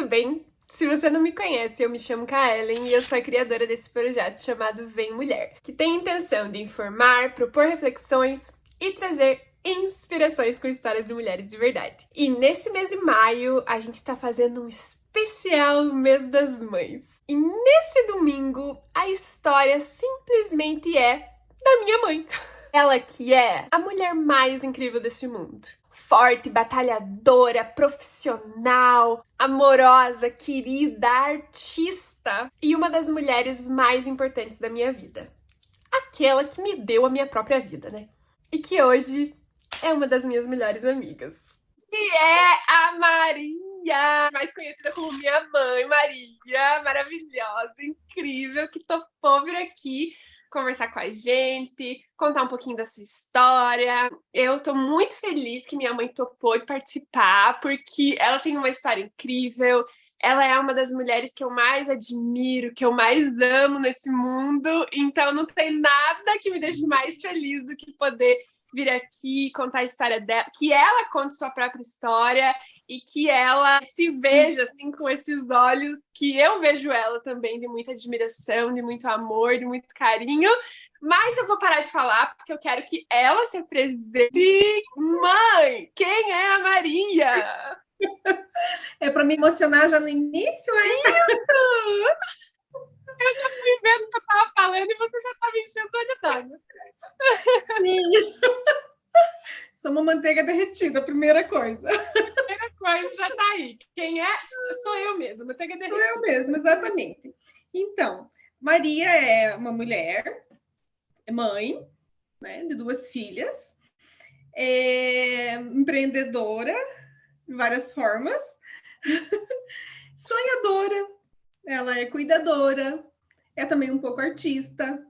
tudo bem? Se você não me conhece, eu me chamo Kaellen e eu sou a criadora desse projeto chamado Vem Mulher, que tem a intenção de informar, propor reflexões e trazer inspirações com histórias de mulheres de verdade. E nesse mês de maio, a gente está fazendo um especial Mês das Mães. E nesse domingo, a história simplesmente é da minha mãe. Ela que é a mulher mais incrível desse mundo. Forte, batalhadora, profissional, amorosa, querida, artista e uma das mulheres mais importantes da minha vida. Aquela que me deu a minha própria vida, né? E que hoje é uma das minhas melhores amigas. Que é a Maria, mais conhecida como minha mãe, Maria, maravilhosa, incrível, que topou vir aqui conversar com a gente, contar um pouquinho da sua história. Eu tô muito feliz que minha mãe topou de participar, porque ela tem uma história incrível, ela é uma das mulheres que eu mais admiro, que eu mais amo nesse mundo, então não tem nada que me deixe mais feliz do que poder vir aqui contar a história dela, que ela conte sua própria história e que ela se veja assim com esses olhos que eu vejo ela também, de muita admiração, de muito amor, de muito carinho. Mas eu vou parar de falar porque eu quero que ela se apresente. Mãe, quem é a Maria? É para me emocionar já no início, é? Eu já fui vendo o que eu tava falando e você já tá me enchendo toda d'água. Sim. Sou uma manteiga derretida, primeira coisa. Primeira coisa já tá aí. Quem é? Sou eu mesma, manteiga Sou eu derretida. mesma, exatamente. Então, Maria é uma mulher, mãe, né, de 2 filhas, é empreendedora de várias formas, sonhadora, ela é cuidadora, é também um pouco artista,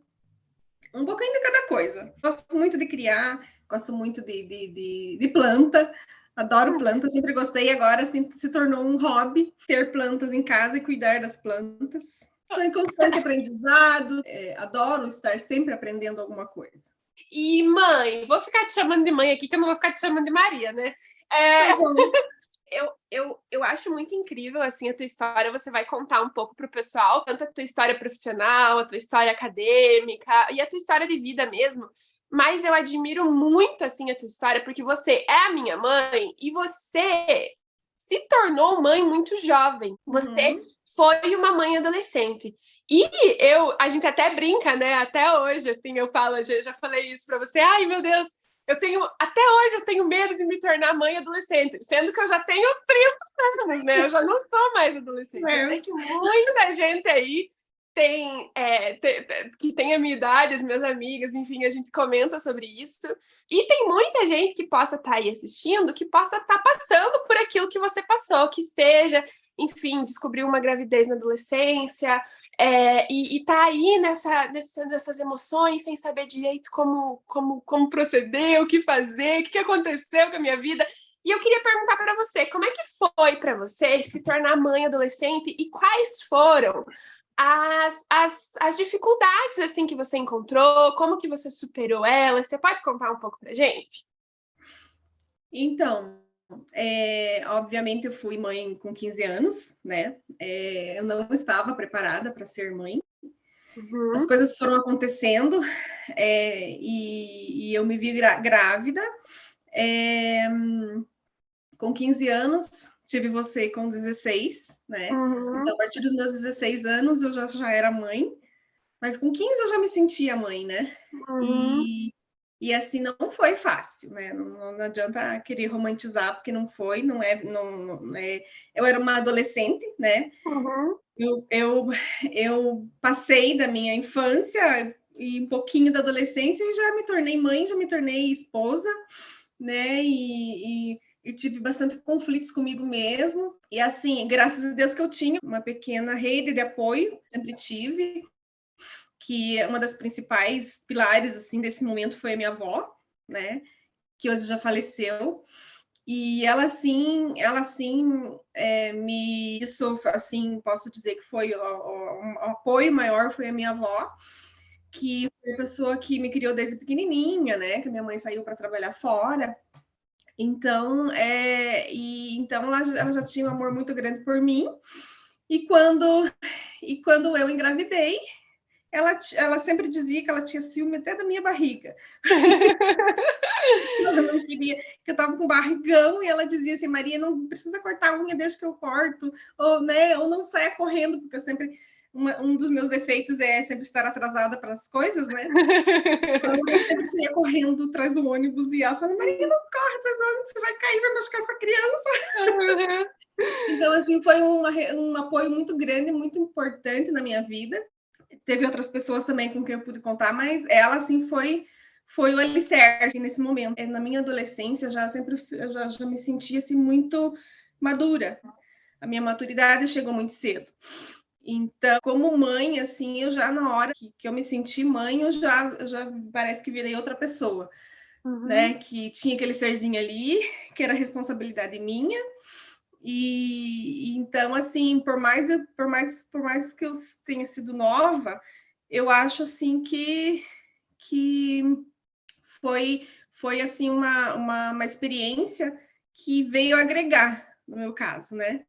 um pouquinho de cada coisa. Gosto muito de criar, gosto muito de planta, adoro plantas, sempre gostei, agora assim, se tornou um hobby ter plantas em casa e cuidar das plantas. Estou em constante aprendizado, adoro estar sempre aprendendo alguma coisa. E mãe, vou ficar te chamando de mãe aqui, que eu não vou ficar te chamando de Maria, né? Tá bom. Eu acho muito incrível, assim, a tua história. Você vai contar um pouco pro pessoal, tanto a tua história profissional, a tua história acadêmica e a tua história de vida mesmo. Mas eu admiro muito, assim, a tua história, porque você é a minha mãe e você se tornou mãe muito jovem. Você Uhum. foi uma mãe adolescente. E a gente até brinca, né? Até hoje, assim, eu falo, eu já falei isso pra você. Ai, meu Deus, até hoje eu tenho medo de me tornar mãe adolescente, sendo que eu já tenho 30 anos, né? Eu já não sou mais adolescente. Eu sei que muita gente aí que tem a minha idade, as minhas amigas, enfim, a gente comenta sobre isso. E tem muita gente que possa estar aí assistindo, que possa estar passando por aquilo que você passou, que esteja, enfim, descobriu uma gravidez na adolescência, e tá aí nessas emoções, sem saber direito como proceder, o que fazer, o que aconteceu com a minha vida. E eu queria perguntar para você, como é que foi para você se tornar mãe adolescente e quais foram as dificuldades assim que você encontrou, como que você superou elas? Você pode contar um pouco pra gente? Então, obviamente eu fui mãe com 15 anos, né? Eu não estava preparada para ser mãe. As Uhum. coisas foram acontecendo e eu me vi grávida. É, com 15 anos, tive você com 16, né? Então, Uhum. a partir dos meus 16 anos, eu já era mãe, mas com 15 eu já me sentia mãe, né? Uhum. E assim, não foi fácil, né? Não adianta querer romantizar, porque não foi, não é. Eu era uma adolescente, né? Uhum. Eu passei da minha infância e um pouquinho da adolescência e já me tornei mãe, já me tornei esposa, né? E tive bastante conflitos comigo mesmo. E assim, graças a Deus que eu tinha uma pequena rede de apoio, sempre tive, que uma das principais pilares assim desse momento foi a minha avó, né? Que hoje já faleceu. E ela sim, isso assim, posso dizer que foi o apoio maior foi a minha avó, que foi a pessoa que me criou desde pequenininha, né? Que minha mãe saiu para trabalhar fora Então, então ela já tinha um amor muito grande por mim. E quando eu engravidei, ela sempre dizia que ela tinha ciúme até da minha barriga. Ela não queria, que eu tava com barrigão, e ela dizia assim, Maria, não precisa cortar a unha, deixa que eu corto, ou, né, ou não saia correndo, porque eu sempre, um dos meus defeitos é sempre estar atrasada para as coisas, né? Então, eu sempre saía correndo atrás do ônibus, e ela falava, Maria, não corre atrás do ônibus, você vai cair, vai machucar essa criança. Então, assim, foi um apoio muito grande, muito importante na minha vida. Teve outras pessoas também com quem eu pude contar, mas ela, assim, foi o alicerce nesse momento. Na minha adolescência, eu já me sentia assim, muito madura. A minha maturidade chegou muito cedo. Então, como mãe, assim, eu já na hora que eu me senti mãe, eu já parece que virei outra pessoa, né? Que tinha aquele serzinho ali, que era responsabilidade minha. E então, assim, por mais que eu tenha sido nova, eu acho assim que foi assim uma experiência que veio agregar no meu caso, né?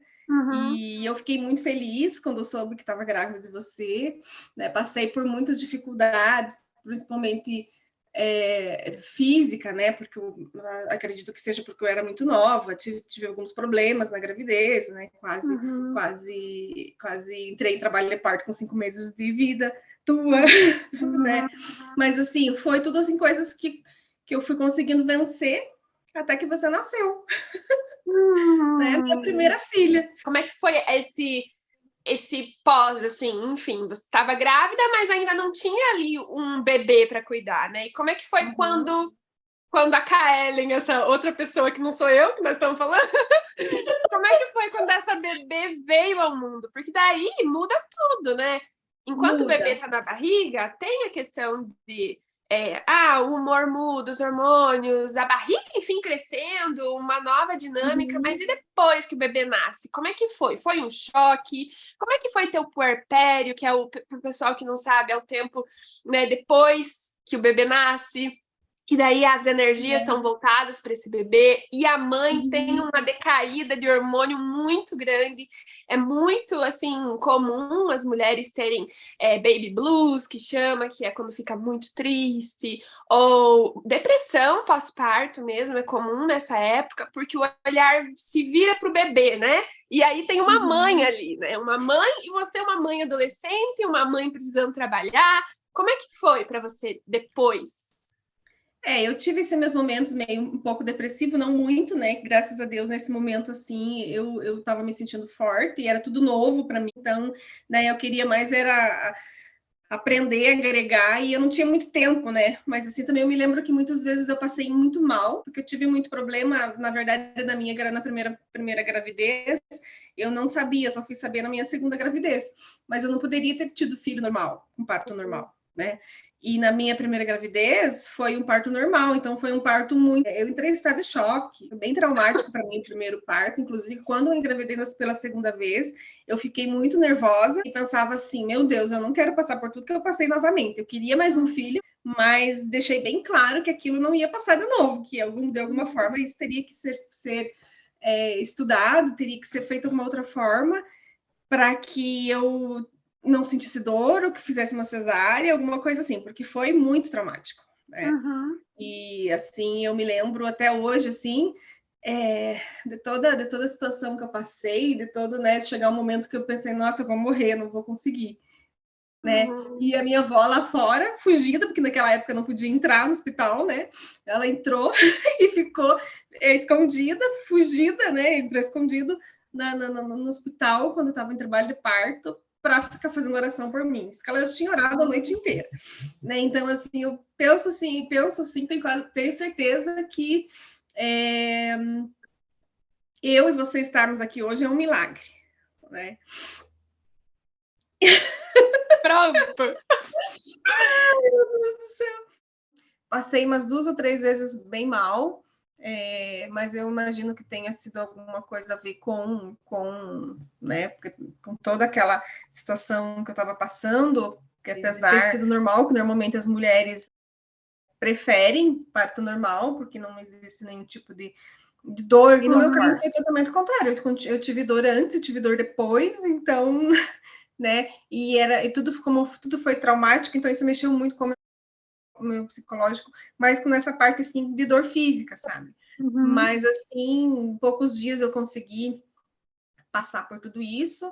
E eu fiquei muito feliz quando eu soube que estava grávida de você, né? Passei por muitas dificuldades, principalmente física, né? Porque eu acredito que seja porque eu era muito nova, tive alguns problemas na gravidez, né? Quase entrei em trabalho de parto com 5 meses de vida tua, né? Mas assim, foi tudo assim coisas que eu fui conseguindo vencer até que você nasceu, né? Minha primeira filha. Como é que foi esse pós, assim, enfim, você estava grávida, mas ainda não tinha ali um bebê para cuidar, né? E como é que foi quando a Kaellen, essa outra pessoa que não sou eu, que nós estamos falando, como é que foi quando essa bebê veio ao mundo? Porque daí muda tudo, né? Enquanto o bebê tá na barriga, tem a questão de o humor muda, os hormônios, a barriga, enfim, crescendo, uma nova dinâmica, mas e depois que o bebê nasce? Como é que foi? Foi um choque? Como é que foi teu puerpério, que é pro pessoal que não sabe, é o tempo, né, depois que o bebê nasce? Que daí as energias são voltadas para esse bebê e a mãe tem uma decaída de hormônio muito grande. É muito assim comum as mulheres terem baby blues, que chama, que é quando fica muito triste, ou depressão pós-parto mesmo, é comum nessa época, porque o olhar se vira para o bebê, né? E aí tem uma mãe ali, né? Uma mãe, e você é uma mãe adolescente, uma mãe precisando trabalhar. Como é que foi para você depois? Eu tive esses meus momentos meio um pouco depressivo, não muito, né? Graças a Deus, nesse momento, assim, eu tava me sentindo forte e era tudo novo para mim, então, né, eu queria mais era aprender, agregar, e eu não tinha muito tempo, né? Mas assim, também eu me lembro que muitas vezes eu passei muito mal, porque eu tive muito problema, na verdade, na primeira gravidez, eu não sabia, só fui saber na minha segunda gravidez, mas eu não poderia ter tido filho normal, um parto normal, né? E na minha primeira gravidez foi um parto normal, então foi um parto muito. Eu entrei em estado de choque, bem traumático para mim o primeiro parto. Inclusive, quando eu engravidei pela segunda vez, eu fiquei muito nervosa e pensava assim: meu Deus, eu não quero passar por tudo que eu passei novamente. Eu queria mais um filho, mas deixei bem claro que aquilo não ia passar de novo, que de alguma forma isso teria que ser estudado, teria que ser feito de uma outra forma para que eu não sentisse dor ou que fizesse uma cesárea, alguma coisa assim, porque foi muito traumático, né? E assim, eu me lembro até hoje, assim, de toda a situação que eu passei, de todo, né, de chegar um momento que eu pensei, nossa, eu vou morrer, não vou conseguir, né? E a minha avó lá fora, fugida, porque naquela época não podia entrar no hospital, né? Ela entrou e ficou escondida, fugida, né? Entrou escondido no hospital quando eu estava em trabalho de parto para ficar fazendo oração por mim. Diz que ela já tinha orado a noite inteira, né? Então, assim, eu penso assim, tenho certeza que eu e você estarmos aqui hoje é um milagre, né? Pronto! Ai, meu Deus do céu! Passei umas 2 ou 3 vezes bem mal, mas eu imagino que tenha sido alguma coisa a ver né, com toda aquela situação que eu estava passando, que apesar de ter sido normal, que normalmente as mulheres preferem parto normal, porque não existe nenhum tipo de dor. E no meu caso foi totalmente o contrário. Eu tive dor antes, eu tive dor depois, então, né? E tudo, como tudo foi traumático, então isso mexeu muito com o meu psicológico, mas nessa parte assim de dor física, sabe? Mas assim, em poucos dias eu consegui passar por tudo isso.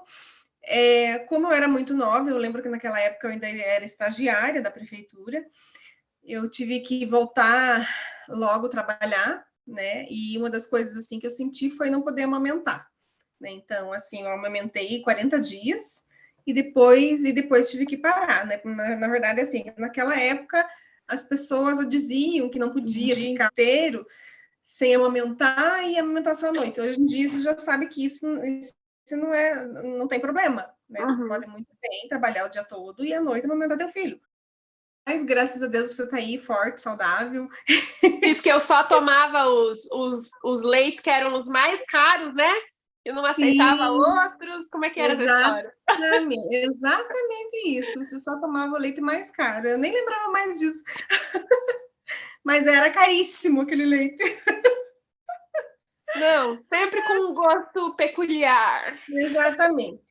Como eu era muito nova, eu lembro que naquela época eu ainda era estagiária da prefeitura, eu tive que voltar logo trabalhar, né? E uma das coisas assim que eu senti foi não poder amamentar, né? Então, assim, eu amamentei 40 dias e depois tive que parar, né? Na verdade, assim, naquela época as pessoas diziam que não podia ficar inteiro sem amamentar e amamentar só à noite. Hoje em dia você já sabe que isso não tem problema, né? Você pode muito bem trabalhar o dia todo e à noite amamentar teu filho. Mas graças a Deus você tá aí forte, saudável. Diz que eu só tomava os leites que eram os mais caros, né? Eu não aceitava outros. Como é que era essa história? Exatamente isso. Você só tomava o leite mais caro. Eu nem lembrava mais disso. Mas era caríssimo aquele leite. Não, sempre com um gosto peculiar. Exatamente.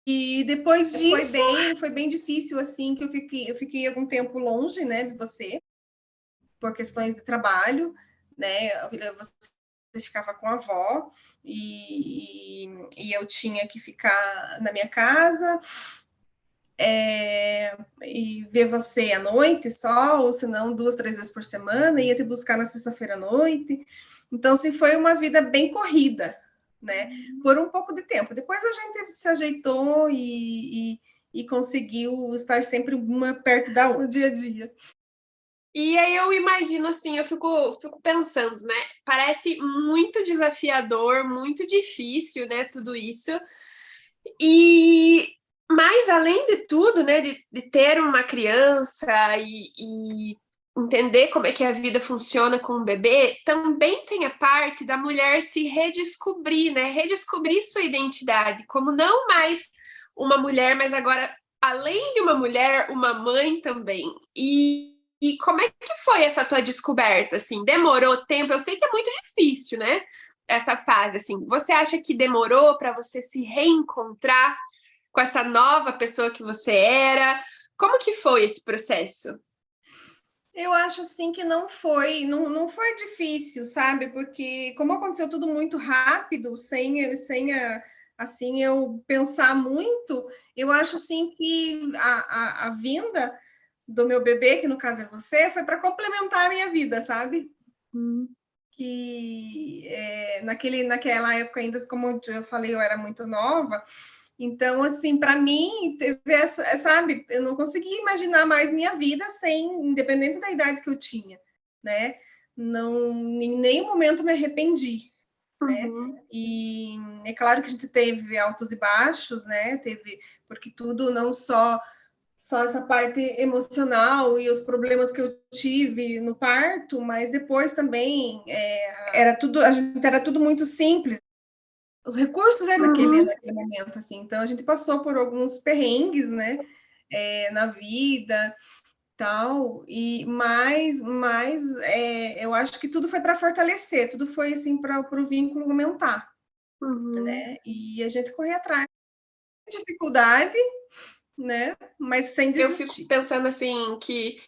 E depois disso foi bem difícil, assim, que eu fiquei algum tempo longe, né, de você, por questões de trabalho, né? Você ficava com a avó e eu tinha que ficar na minha casa e ver você à noite só, ou se não, 2, 3 vezes por semana, ia te buscar na sexta-feira à noite. Então, assim, foi uma vida bem corrida, né? Por um pouco de tempo. Depois a gente se ajeitou e conseguiu estar sempre uma perto da outra, dia a dia. E aí eu imagino assim, eu fico pensando, né? Parece muito desafiador, muito difícil, né? Tudo isso. Mas além de tudo, né? De ter uma criança e entender como é que a vida funciona com um bebê, também tem a parte da mulher se redescobrir, né? Redescobrir sua identidade, como não mais uma mulher, mas agora, além de uma mulher, uma mãe também. E como é que foi essa tua descoberta, assim? Demorou tempo? Eu sei que é muito difícil, né? Essa fase, assim. Você acha que demorou para você se reencontrar com essa nova pessoa que você era? Como que foi esse processo? Eu acho assim que não foi difícil, sabe? Porque como aconteceu tudo muito rápido, sem assim eu pensar muito, eu acho assim que a vinda do meu bebê, que no caso é você, foi para complementar a minha vida, sabe? Que naquela época ainda, como eu falei, eu era muito nova. Então, assim, para mim, teve sabe, eu não conseguia imaginar mais minha vida independente da idade que eu tinha, né? Não, em nenhum momento me arrependi, né? E é claro que a gente teve altos e baixos, né? Porque tudo, não só essa parte emocional e os problemas que eu tive no parto, mas depois também a gente era tudo muito simples. Os recursos naquele momento, assim. Então a gente passou por alguns perrengues, né, na vida, tal. Mas eu acho que tudo foi para fortalecer, tudo foi assim para o vínculo aumentar, né? E a gente correr atrás, dificuldade, né? Mas sem desistir. Eu fico pensando assim que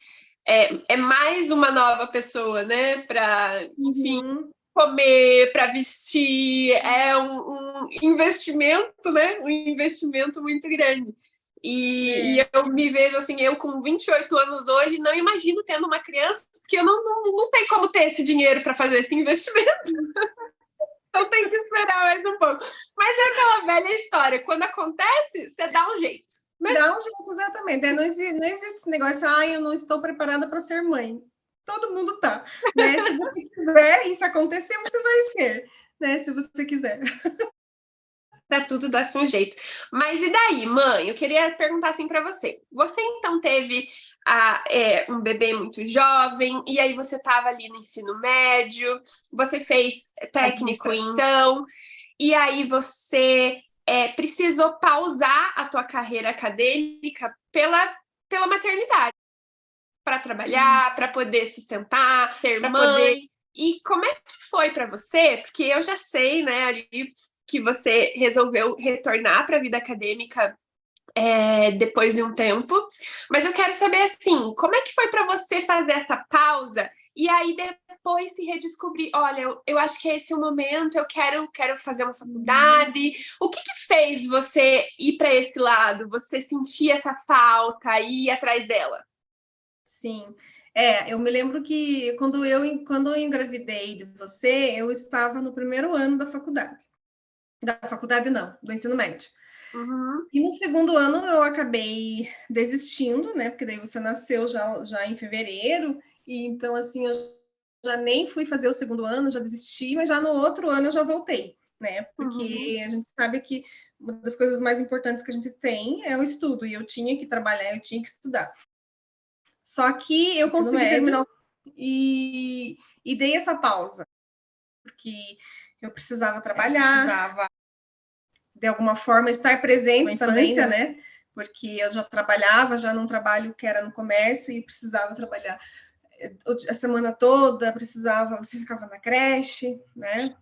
é mais uma nova pessoa, né? Para, enfim, comer, para vestir, é um investimento, né? Um investimento muito grande. E eu me vejo assim, eu com 28 anos hoje, não imagino tendo uma criança, porque eu não tenho como ter esse dinheiro para fazer esse investimento. Então tem que esperar mais um pouco. Mas é aquela velha história, quando acontece, você dá um jeito. Né? Dá um jeito, exatamente. Não existe esse negócio, eu não estou preparada para ser mãe. Todo mundo tá, né? Se você quiser isso acontecer, você vai ser, né? Se você quiser. Para tudo dar-se um jeito. Mas e daí, mãe? Eu queria perguntar assim para você. Você então teve um bebê muito jovem, e aí você estava ali no ensino médio, você fez técnico em administração, e aí você precisou pausar a tua carreira acadêmica pela maternidade. para trabalhar, para poder sustentar, ser mãe. E como é que foi para você? Porque eu já sei, né, ali que você resolveu retornar para a vida acadêmica depois de um tempo, mas eu quero saber assim, como é que foi para você fazer essa pausa e aí depois se redescobrir, olha, eu acho que é esse o momento, eu quero fazer uma faculdade. O que fez você ir para esse lado? Você sentia essa falta e ir atrás dela? Sim. Eu me lembro que quando eu engravidei de você, eu estava no primeiro ano da faculdade. Da faculdade não, do ensino médio. Uhum. E no segundo ano eu acabei desistindo, né? Porque daí você nasceu já em fevereiro, e então assim eu já nem fui fazer o segundo ano, já desisti, mas já no outro ano eu já voltei, né? Porque a gente sabe que uma das coisas mais importantes que a gente tem é o estudo, e eu tinha que trabalhar, eu tinha que estudar. Só que eu consegui terminar e dei essa pausa, porque eu precisava trabalhar, precisava de alguma forma estar presente também, né? Porque eu já trabalhava, já num trabalho que era no comércio e precisava trabalhar a semana toda, você ficava na creche, né?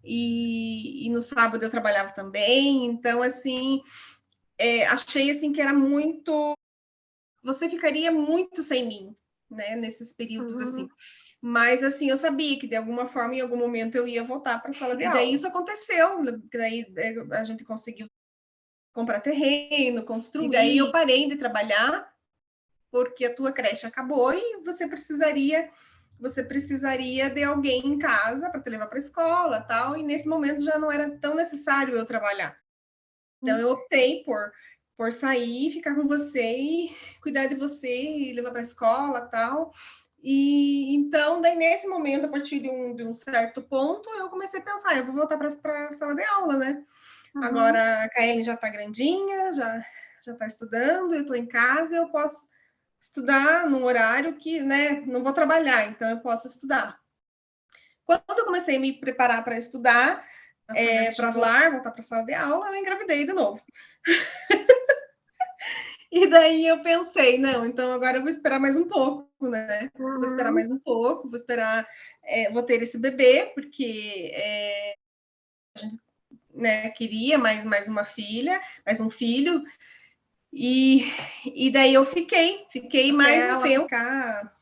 E no sábado eu trabalhava também, então assim, achei assim que era muito, você ficaria muito sem mim, né? Nesses períodos assim. Mas assim, eu sabia que de alguma forma, em algum momento, eu ia voltar para a sala de aula. E daí isso aconteceu, daí a gente conseguiu comprar terreno, construir. E daí eu parei de trabalhar porque a tua creche acabou e você precisaria de alguém em casa para te levar para a escola, tal. E nesse momento já não era tão necessário eu trabalhar. Então eu optei por sair, ficar com você e cuidar de você e levar para a escola, tal. E então, daí nesse momento, a partir de um certo ponto, eu comecei a pensar, eu vou voltar para a sala de aula, né? Agora a Kaeli já está grandinha, já está estudando, eu estou em casa, eu posso estudar num horário que, né, não vou trabalhar, então eu posso estudar. Quando eu comecei a me preparar para estudar, para voltar para a sala de aula, eu engravidei de novo. E daí eu pensei, não, então agora eu vou esperar mais um pouco, né? Vou esperar mais um pouco, vou esperar, vou ter esse bebê, porque a gente, né, queria mais uma filha, mais um filho, e daí eu fiquei mais um tempo, ficar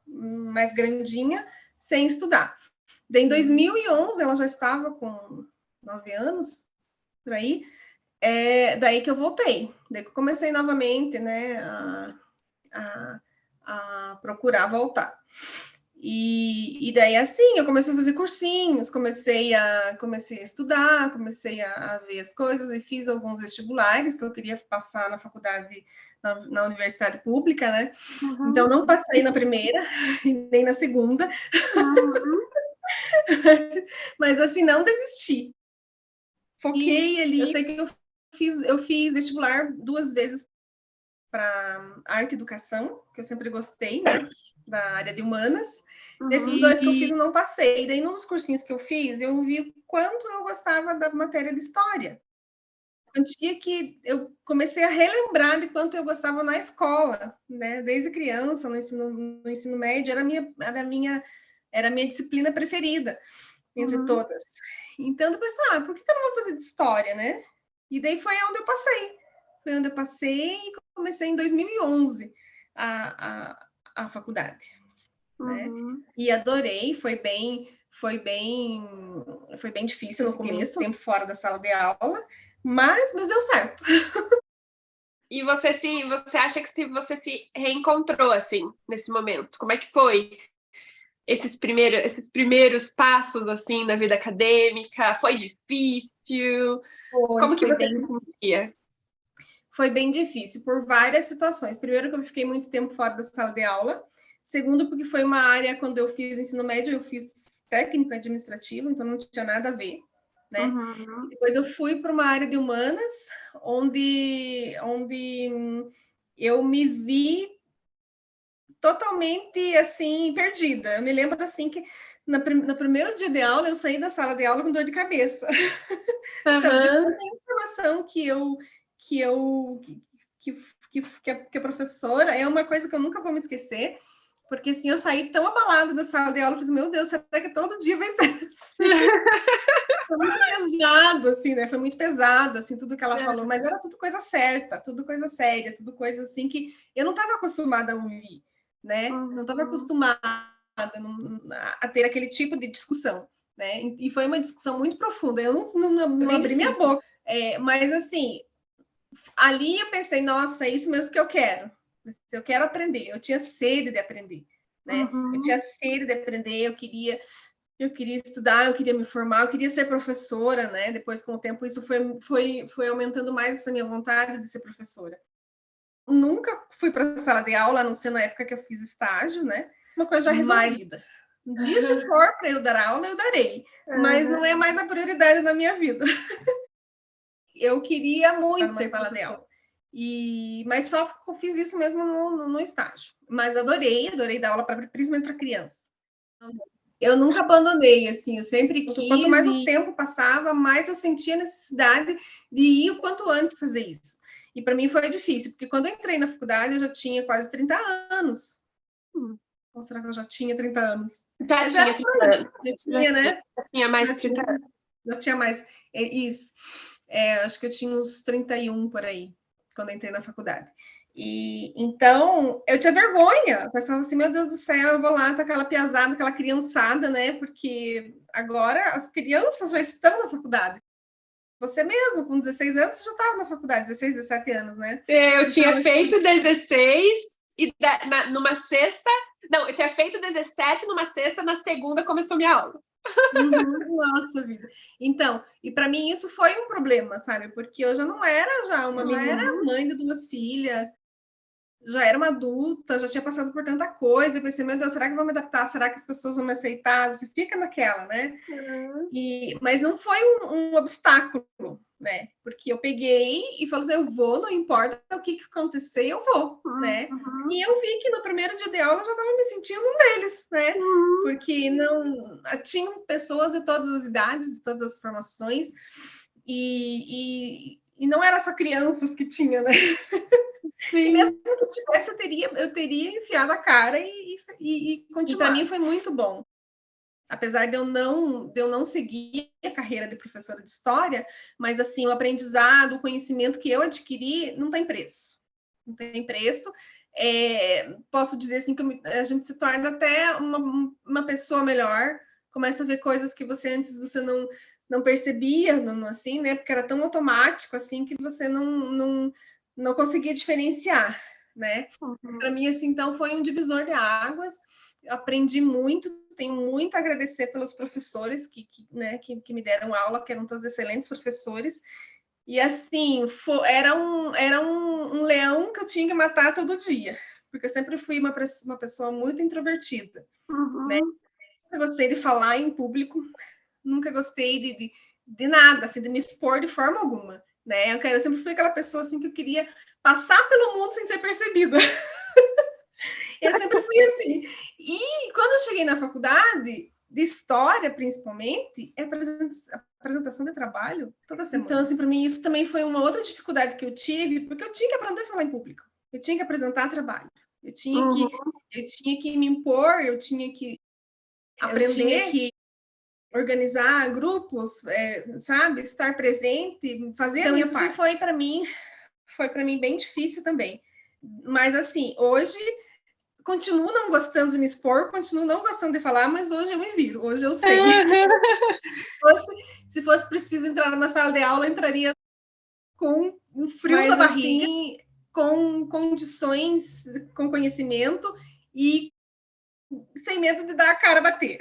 mais grandinha, sem estudar. Daí em 2011, ela já estava com 9 anos, por aí, daí que eu voltei. Daí que eu comecei novamente, né, a procurar voltar. E daí, assim, eu comecei a fazer cursinhos, comecei a estudar, comecei a ver as coisas e fiz alguns vestibulares que eu queria passar na faculdade, na universidade pública, né? Então, não passei na primeira, nem na segunda. Mas, assim, não desisti. Foquei ali. Eu sei que eu fiz vestibular 2 vezes para arte e educação, que eu sempre gostei, né? Da área de humanas. Desses 2 que eu fiz, eu não passei. Daí, nos cursinhos que eu fiz, eu vi o quanto eu gostava da matéria de história. Que eu comecei a relembrar de quanto eu gostava na escola, né? Desde criança, no ensino médio, era a minha disciplina preferida entre todas. Então, eu pensei, por que eu não vou fazer de história, né? E daí foi onde eu passei. Foi onde eu passei e comecei em 2011 a faculdade, né? E adorei, foi bem difícil no começo, tempo fora da sala de aula, mas deu certo. E você acha que você se reencontrou assim nesse momento? Como é que foi esses primeiros passos assim na vida acadêmica? Foi difícil? Como que você se sentia? Foi bem difícil por várias situações. Primeiro, que eu fiquei muito tempo fora da sala de aula. Segundo, porque foi uma área, quando eu fiz ensino médio, eu fiz técnico administrativo, então não tinha nada a ver, né? Depois eu fui para uma área de humanas, onde eu me vi totalmente, assim, perdida. Eu me lembro, assim, que no primeiro dia de aula, eu saí da sala de aula com dor de cabeça. Então, de tanta informação que que a professora é uma coisa que eu nunca vou me esquecer, porque assim, eu saí tão abalada da sala de aula, eu falei, meu Deus, será que todo dia vai ser assim? Foi muito pesado, assim, né? Foi muito pesado, assim, tudo que ela falou, mas era tudo coisa certa, tudo coisa séria, tudo coisa assim que eu não estava acostumada a ouvir, né? Não estava acostumada a ter aquele tipo de discussão, né? E foi uma discussão muito profunda. Eu não abri minha boca, mas assim, ali eu pensei, nossa, é isso mesmo que eu quero. Eu quero aprender. Eu tinha sede de aprender, né? Eu tinha sede de aprender. Eu queria estudar, eu queria me formar, eu queria ser professora, né? Depois, com o tempo, isso foi aumentando mais essa minha vontade de ser professora. Nunca fui para a sala de aula, a não ser na época que eu fiz estágio, né? Uma coisa já resolvida. Um dia, se for para eu dar aula, eu darei. Mas não é mais a prioridade na minha vida. Eu queria muito ser sala de aula. Mas só fiz isso mesmo no estágio. Mas adorei dar aula, principalmente para criança. Eu nunca abandonei, assim, eu sempre quis. Quanto mais o tempo passava, mais eu sentia a necessidade de ir o quanto antes fazer isso. E para mim foi difícil, porque quando eu entrei na faculdade, eu já tinha quase 30 anos. Ou será que eu já tinha 30 anos? Já tinha 30 anos. Já tinha, né? Já tinha mais de 30 anos. Já tinha mais. Isso. Acho que eu tinha uns 31 por aí, quando eu entrei na faculdade. E então eu tinha vergonha, eu pensava assim, meu Deus do céu, eu vou lá com aquela piazada, aquela criançada, né? Porque agora as crianças já estão na faculdade. Você mesmo, com 16 anos, já estava na faculdade, 16, 17 anos, né? Eu tinha feito 16 e numa sexta. Não, eu tinha feito 17 numa sexta, na segunda começou minha aula. Nossa vida. Então, e para mim isso foi um problema, sabe? Porque eu já não era já era mãe de 2 filhas, já era uma adulta, já tinha passado por tanta coisa. Eu pensei, meu Deus, será que eu vou me adaptar? Será que as pessoas vão me aceitar? Você fica naquela, né? Mas não foi um obstáculo, né? Porque eu peguei e falei assim, eu vou, não importa o que acontecer, eu vou, né? E eu vi que no primeiro dia de aula eu já estava me sentindo um deles, né? Porque não tinham pessoas de todas as idades, de todas as formações, e não era só crianças que tinha, né? Sim. Mesmo que tivesse, eu teria enfiado a cara e continuar. Para mim foi muito bom. Apesar de eu não seguir a carreira de professora de história, mas assim, o aprendizado, o conhecimento que eu adquiri não tem preço. Não tem preço. Posso dizer assim que a gente se torna até uma pessoa melhor, começa a ver coisas que antes você não percebia, assim, né? Porque era tão automático assim que você não conseguia diferenciar, né? Para mim, assim, então foi um divisor de águas. Eu aprendi muito, tenho muito a agradecer pelos professores que me deram aula, que eram todos excelentes professores. E assim, era um leão que eu tinha que matar todo dia, porque eu sempre fui uma pessoa muito introvertida, né? Nunca gostei de falar em público, nunca gostei de nada, assim, de me expor de forma alguma, né? Eu sempre fui aquela pessoa assim que eu queria passar pelo mundo sem ser percebida. Eu sempre fui assim. E quando eu cheguei na faculdade, de história principalmente, é apresentação de trabalho toda semana. Então, assim, para mim, isso também foi uma outra dificuldade que eu tive, porque eu tinha que aprender a falar em público. Eu tinha que apresentar trabalho. Eu tinha que me impor, eu tinha que aprender, que organizar grupos, sabe? Estar presente, fazer então, a minha parte. Isso foi para mim bem difícil também. Mas, assim, hoje continuo não gostando de me expor, continuo não gostando de falar, mas hoje eu me viro, hoje eu sei. Se fosse preciso entrar numa sala de aula, eu entraria com um frio na barriga, assim, com condições, com conhecimento e sem medo de dar a cara a bater.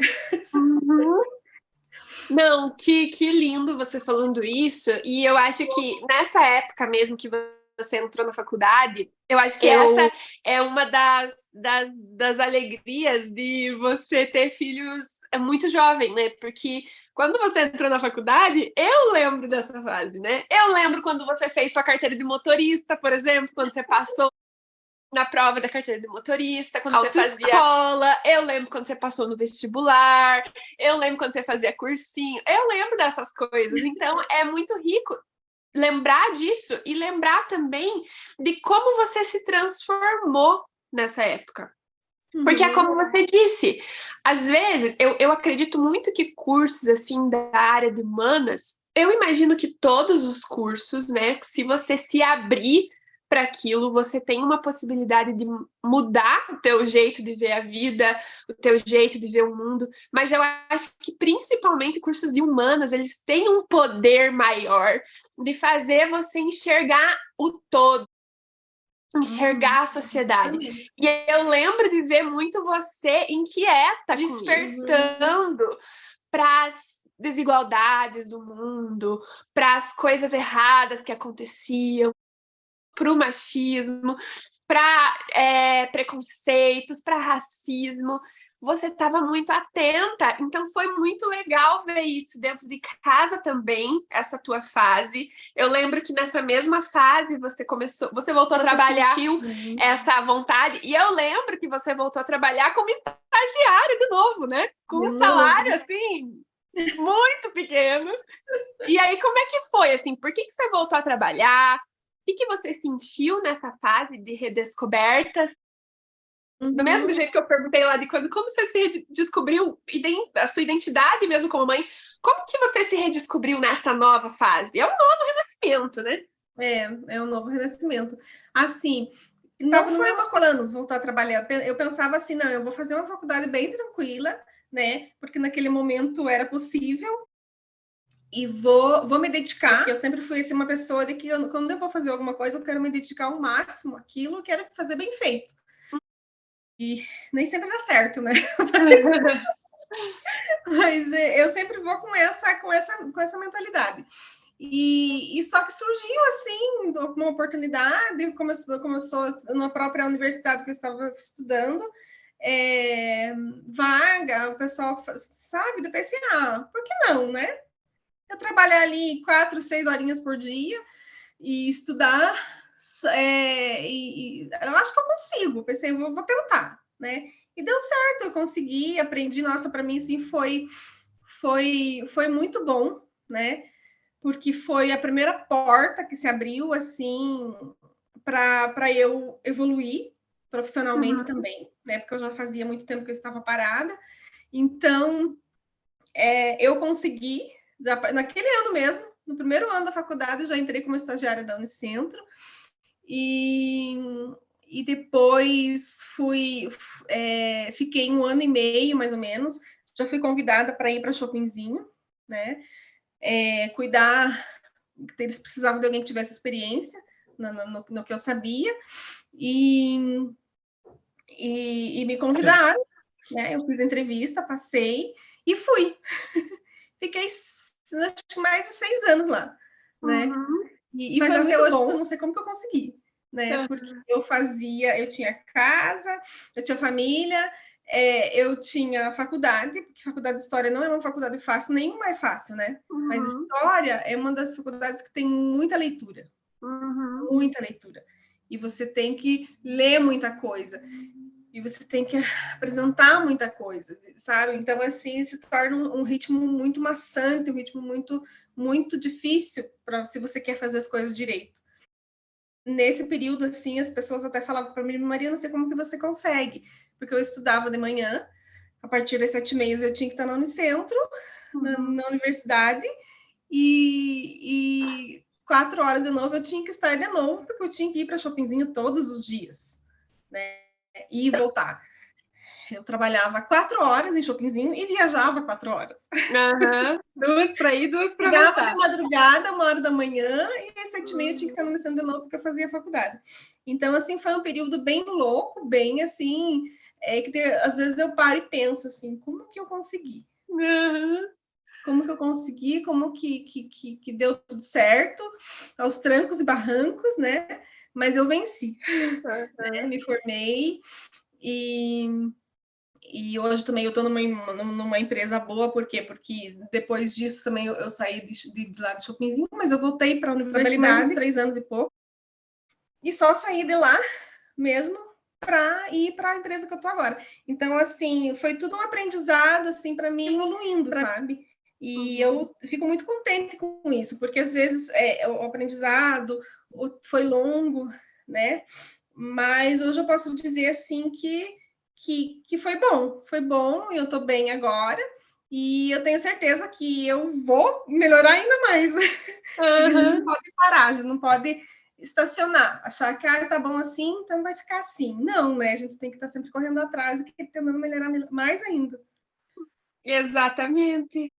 Não, que lindo você falando isso, e eu acho que nessa época mesmo que você entrou na faculdade, eu acho que essa é uma das alegrias de você ter filhos muito jovem, né? Porque quando você entrou na faculdade, eu lembro dessa fase, né? Eu lembro quando você fez sua carteira de motorista, por exemplo, quando você passou na prova da carteira de motorista, quando você fazia escola, eu lembro quando você passou no vestibular, eu lembro quando você fazia cursinho, eu lembro dessas coisas, então é muito rico. lembrar disso e lembrar também de como você se transformou nessa época. Porque é como você disse, às vezes, eu acredito muito que cursos, assim, da área de humanas, eu imagino que todos os cursos, né, se você se abrir para aquilo, você tem uma possibilidade de mudar o teu jeito de ver a vida, o teu jeito de ver o mundo, mas eu acho que principalmente cursos de humanas, eles têm um poder maior de fazer você enxergar o todo, enxergar a sociedade. E eu lembro de ver muito você inquieta, despertando para as desigualdades do mundo, para as coisas erradas que aconteciam, para o machismo, para preconceitos, para racismo. Você estava muito atenta, então foi muito legal ver isso dentro de casa também, essa tua fase. Eu lembro que nessa mesma fase você voltou a trabalhar, sentiu essa vontade, e eu lembro que você voltou a trabalhar como estagiária de novo, né? Com um salário assim muito pequeno. E aí, como é que foi assim? Por que você voltou a trabalhar? O que você sentiu nessa fase de redescobertas? Do mesmo jeito que eu perguntei lá de quando, como você se descobriu a sua identidade mesmo como mãe, como que você se redescobriu nessa nova fase? É um novo renascimento, né? É um novo renascimento. Assim, não foi meus planos voltar a trabalhar. Eu pensava assim, não, eu vou fazer uma faculdade bem tranquila, né? Porque naquele momento era possível. E vou me dedicar, porque eu sempre fui assim, uma pessoa de que quando eu vou fazer alguma coisa, eu quero me dedicar ao máximo àquilo, eu quero fazer bem feito. E nem sempre dá certo, né? Mas eu sempre vou com essa mentalidade. E só que surgiu assim uma oportunidade, como eu sou na própria universidade que eu estava estudando, vaga, o pessoal sabe, depois assim, por que não, né? Eu trabalhar ali 4, 6 horinhas por dia e estudar, eu acho que eu consigo. Pensei, vou tentar, né? E deu certo, eu consegui, aprendi. Nossa, para mim, assim, foi muito bom, né? Porque foi a primeira porta que se abriu, assim, para eu evoluir profissionalmente também, né? Porque eu já fazia muito tempo que eu estava parada. Então, eu consegui, naquele ano mesmo, no primeiro ano da faculdade, eu já entrei como estagiária da Unicentro. E depois fiquei 1 ano e meio, mais ou menos. Já fui convidada para ir para Shoppingzinho, né? Cuidar, eles precisavam de alguém que tivesse experiência no que eu sabia. E me convidaram, né? Eu fiz entrevista, passei e fui. Fiquei acho que mais de 6 anos lá, né? Mas até hoje eu não sei como que eu consegui, né? Porque eu tinha casa, eu tinha família, eu tinha faculdade, porque faculdade de história não é uma faculdade fácil, nenhuma é fácil, né? Mas história é uma das faculdades que tem muita leitura. Muita leitura. E você tem que ler muita coisa. E você tem que apresentar muita coisa, sabe? Então, assim, se torna um ritmo muito maçante, um ritmo muito, muito difícil se você quer fazer as coisas direito. Nesse período, assim, as pessoas até falavam para mim, Maria, não sei como que você consegue, porque eu estudava de manhã, a partir das 7h30 eu tinha que estar no Unicentro, na universidade, e 4 horas de novo eu tinha que estar de novo, porque eu tinha que ir para Shoppingzinho todos os dias, né? E voltar. Eu trabalhava 4 horas em Shoppingzinho e viajava 4 horas. 2 para ir, 2 para voltar. Chegava de madrugada, 1h da manhã, e às 7h30 eu tinha que estar no Unicentro de novo, porque eu fazia faculdade. Então, assim, foi um período bem louco, bem assim, que às vezes eu paro e penso assim, como que eu consegui? Como que eu consegui? Como que deu tudo certo? Aos trancos e barrancos, né? Mas eu venci. Né? Me formei e hoje também eu estou numa empresa boa, por quê? Porque depois disso também eu saí de lá de Shoppingzinho, mas eu voltei para a universidade, mais uns 3 anos e pouco, e só saí de lá mesmo para ir para a empresa que eu estou agora. Então, assim, foi tudo um aprendizado, assim, para mim, evoluindo, sabe? E eu fico muito contente com isso, porque às vezes o aprendizado foi longo, né? Mas hoje eu posso dizer assim que foi bom, e eu tô bem agora, e eu tenho certeza que eu vou melhorar ainda mais, né? Porque a gente não pode parar, a gente não pode estacionar, achar que tá bom assim, então vai ficar assim. Não, né? A gente tem que estar sempre correndo atrás e tentando melhorar mais ainda. Exatamente.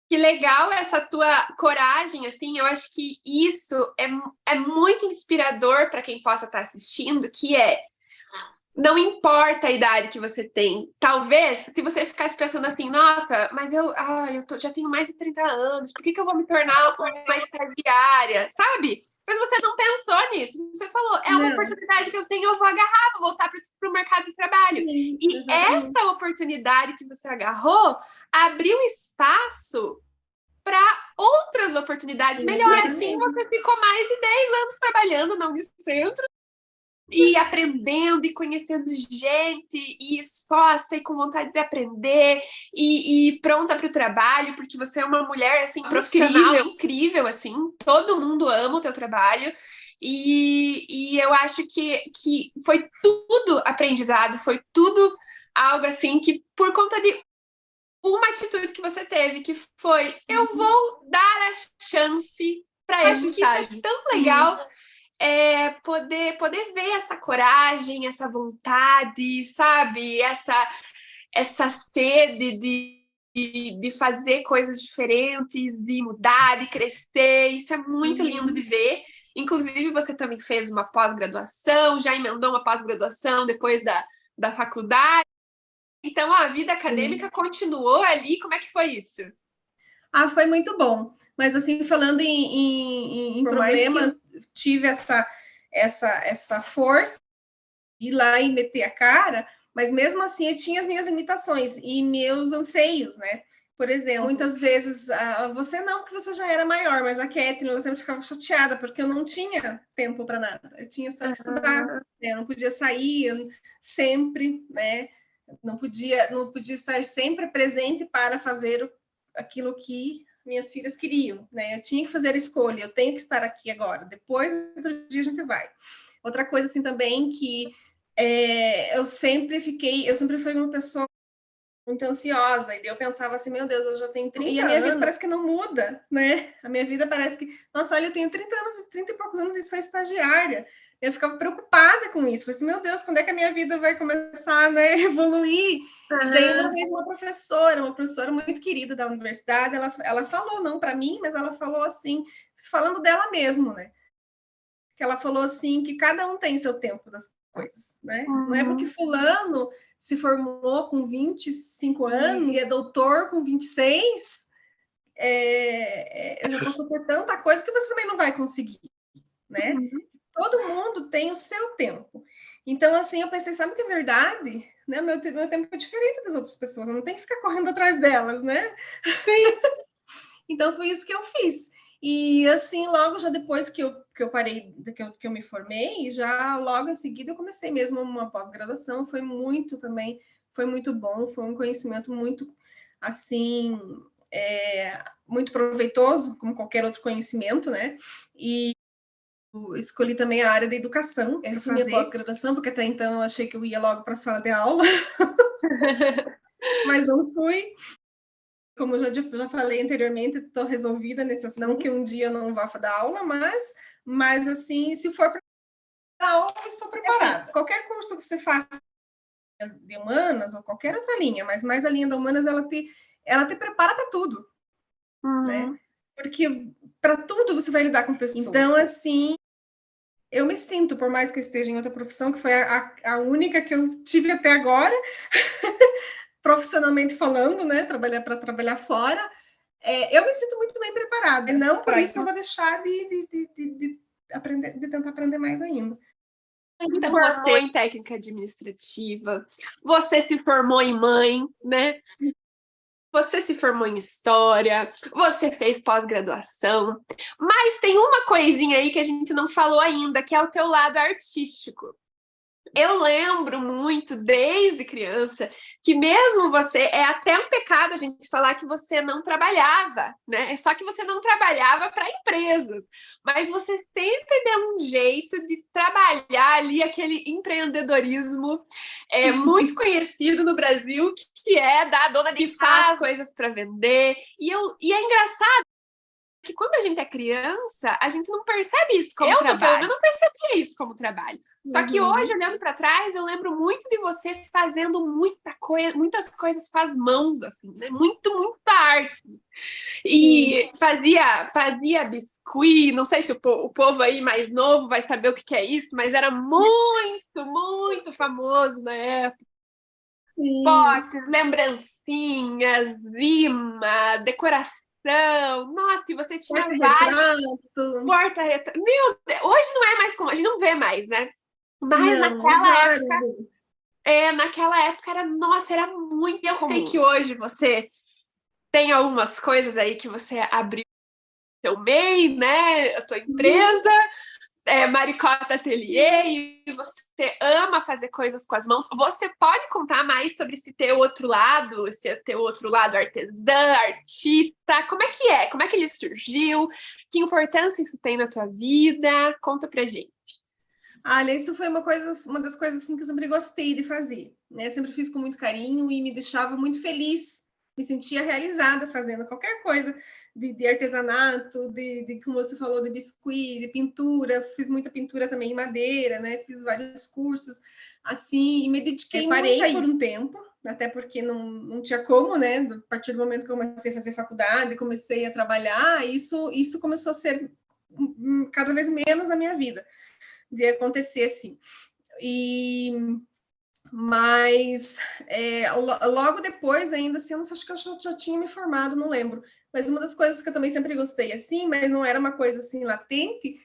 Que legal essa tua coragem, assim, eu acho que isso é muito inspirador para quem possa estar assistindo, que não importa a idade que você tem. Talvez, se você ficasse pensando assim, nossa, mas já tenho mais de 30 anos, por que eu vou me tornar uma estagiária, sabe? Mas você não pensou nisso. Você falou, é uma oportunidade que eu tenho, eu vou agarrar, vou voltar para o mercado de trabalho. Sim, e exatamente. essa oportunidade que você agarrou abriu espaço para outras oportunidades melhores. Assim, você ficou mais de 10 anos trabalhando na Unicentro e aprendendo e conhecendo gente e exposta e com vontade de aprender e pronta para o trabalho, porque você é uma mulher assim profissional incrível, assim, todo mundo ama o teu trabalho. E eu acho que foi tudo aprendizado, foi tudo algo assim que por conta de uma atitude que você teve, que foi, eu vou dar a chance para ele. Acho que isso é tão legal, poder ver essa coragem, essa vontade, sabe? Essa sede de fazer coisas diferentes, de mudar, de crescer. Isso é muito lindo de ver. Inclusive, você também fez uma pós-graduação, já emendou uma pós-graduação depois da faculdade. Então, a vida acadêmica continuou ali. Como é que foi isso? Foi muito bom. Mas, assim, falando em problemas, tive essa força de ir lá e meter a cara, mas mesmo assim eu tinha as minhas limitações e meus anseios, né? Por exemplo, muitas vezes, você não, porque você já era maior, mas a Kathleen, ela sempre ficava chateada, porque eu não tinha tempo para nada. Eu tinha só que estudar, né? Eu não podia sair sempre, né? Não podia estar sempre presente para fazer aquilo que minhas filhas queriam, né? Eu tinha que fazer a escolha, eu tenho que estar aqui agora, depois do dia a gente vai. Outra coisa, assim, também, que eu sempre fui uma pessoa muito ansiosa, e eu pensava assim, meu Deus, eu já tenho 30 anos, e a minha vida parece que não muda, né? A minha vida parece que, nossa, olha, eu tenho 30 anos, 30 e poucos anos e sou estagiária. Eu ficava preocupada com isso, falei assim, meu Deus, quando é que a minha vida vai começar, né, a evoluir? E daí uma vez uma professora muito querida da universidade, ela falou, não para mim, mas ela falou assim, falando dela mesmo, né? Que ela falou assim, que cada um tem seu tempo das coisas, né? Não é porque fulano se formou com 25 anos e é doutor com 26, já passou por tanta coisa que você também não vai conseguir, né? Todo mundo tem o seu tempo. Então, assim, eu pensei, sabe que é verdade? Né? Meu tempo é diferente das outras pessoas, eu não tenho que ficar correndo atrás delas, né? Sim. Então, foi isso que eu fiz. E, assim, logo já depois que eu parei, que eu me formei, já logo em seguida eu comecei mesmo uma pós-graduação, foi muito bom, foi um conhecimento muito, assim, muito proveitoso, como qualquer outro conhecimento, né? E escolhi também a área da educação, essa minha pós-graduação, porque até então eu achei que eu ia logo para a sala de aula, mas não fui. Como eu já falei anteriormente, estou resolvida nesse assunto. Não que um dia eu não vá dar aula, mas assim, se for para dar aula, eu estou preparada. Assim, qualquer curso que você faça de humanas ou qualquer outra linha, mas mais a linha da humanas, ela te prepara para tudo, né? Porque para tudo você vai lidar com pessoas. Então, assim, eu me sinto, por mais que eu esteja em outra profissão, que foi a única que eu tive até agora, profissionalmente falando, né? Para trabalhar fora, eu me sinto muito bem preparada. E não por isso eu vou deixar de aprender, de tentar aprender mais ainda. Então, você formou em técnica administrativa, você se formou em mãe, né? Você se formou em história, você fez pós-graduação, mas tem uma coisinha aí que a gente não falou ainda, que é o teu lado artístico. Eu lembro muito, desde criança, que mesmo você, é até um pecado a gente falar que você não trabalhava, né? Só que você não trabalhava para empresas, mas você sempre deu um jeito de trabalhar ali aquele empreendedorismo muito conhecido no Brasil, que é da dona de faz coisas para vender. E é engraçado que quando a gente é criança, a gente não percebe isso como trabalho. Pelo menos não percebia isso como trabalho. Só que hoje, olhando para trás, eu lembro muito de você fazendo muitas coisas com as mãos, assim, né? Muita arte. E fazia biscuit, não sei se o povo aí mais novo vai saber o que é isso, mas era muito famoso na época. Potes, lembrancinhas, imã, decoração. Nossa, e você tinha vários porta-retrato. Meu Deus, hoje não é mais comum, a gente não vê mais, né? Mas naquela época era, nossa, era muito comum. Eu sei que hoje você tem algumas coisas aí que você abriu seu MEI, né? A tua empresa. Maricota Atelier, e você ama fazer coisas com as mãos. Você pode contar mais sobre esse teu outro lado, esse teu outro lado artesã, artista? Como é que é? Como é que ele surgiu? Que importância isso tem na tua vida? Conta pra gente. Olha, isso foi uma das coisas assim que eu sempre gostei de fazer, né? Sempre fiz com muito carinho e me deixava muito feliz, me sentia realizada fazendo qualquer coisa de artesanato, como você falou, de biscuit, de pintura. Fiz muita pintura também em madeira, né? Fiz vários cursos assim e me dediquei. Parei por um tempo, até porque não tinha como, né? A partir do momento que eu comecei a fazer faculdade, comecei a trabalhar, isso começou a ser cada vez menos na minha vida de acontecer assim. Mas logo depois, ainda assim, eu não sei, acho que eu já tinha me formado, não lembro. Mas uma das coisas que eu também sempre gostei, assim, mas não era uma coisa assim latente,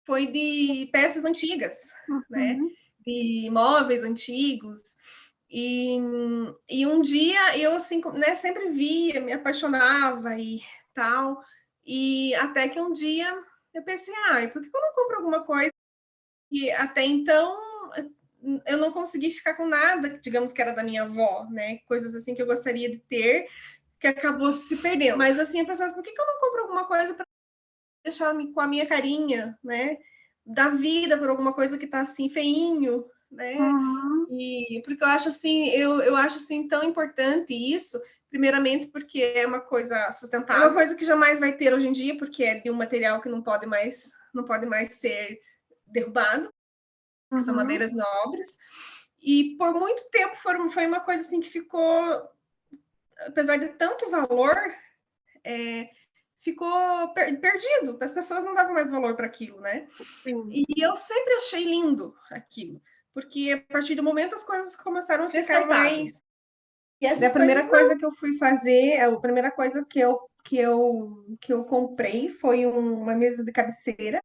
foi de peças antigas, né? De móveis antigos. E um dia eu assim, né, sempre via, me apaixonava e tal. E até que um dia eu pensei, por que eu não compro alguma coisa? E até então eu não consegui ficar com nada, digamos que era da minha avó, né? Coisas assim que eu gostaria de ter, que acabou se perdendo. Mas assim, eu pensava, por que eu não compro alguma coisa para deixar com a minha carinha, né? Dar vida por alguma coisa que tá assim feinho, né? E porque eu acho assim, eu acho assim tão importante isso, primeiramente porque é uma coisa sustentável, é uma coisa que jamais vai ter hoje em dia, porque é de um material que não pode mais ser derrubado, que são madeiras nobres. E por muito tempo foi uma coisa assim que ficou, apesar de tanto valor, ficou perdido. As pessoas não davam mais valor para aquilo, né? Sim. E eu sempre achei lindo aquilo, porque a partir do momento as coisas começaram a ficar mais. E a primeira coisa que eu fui fazer, a primeira coisa que eu comprei foi uma mesa de cabeceira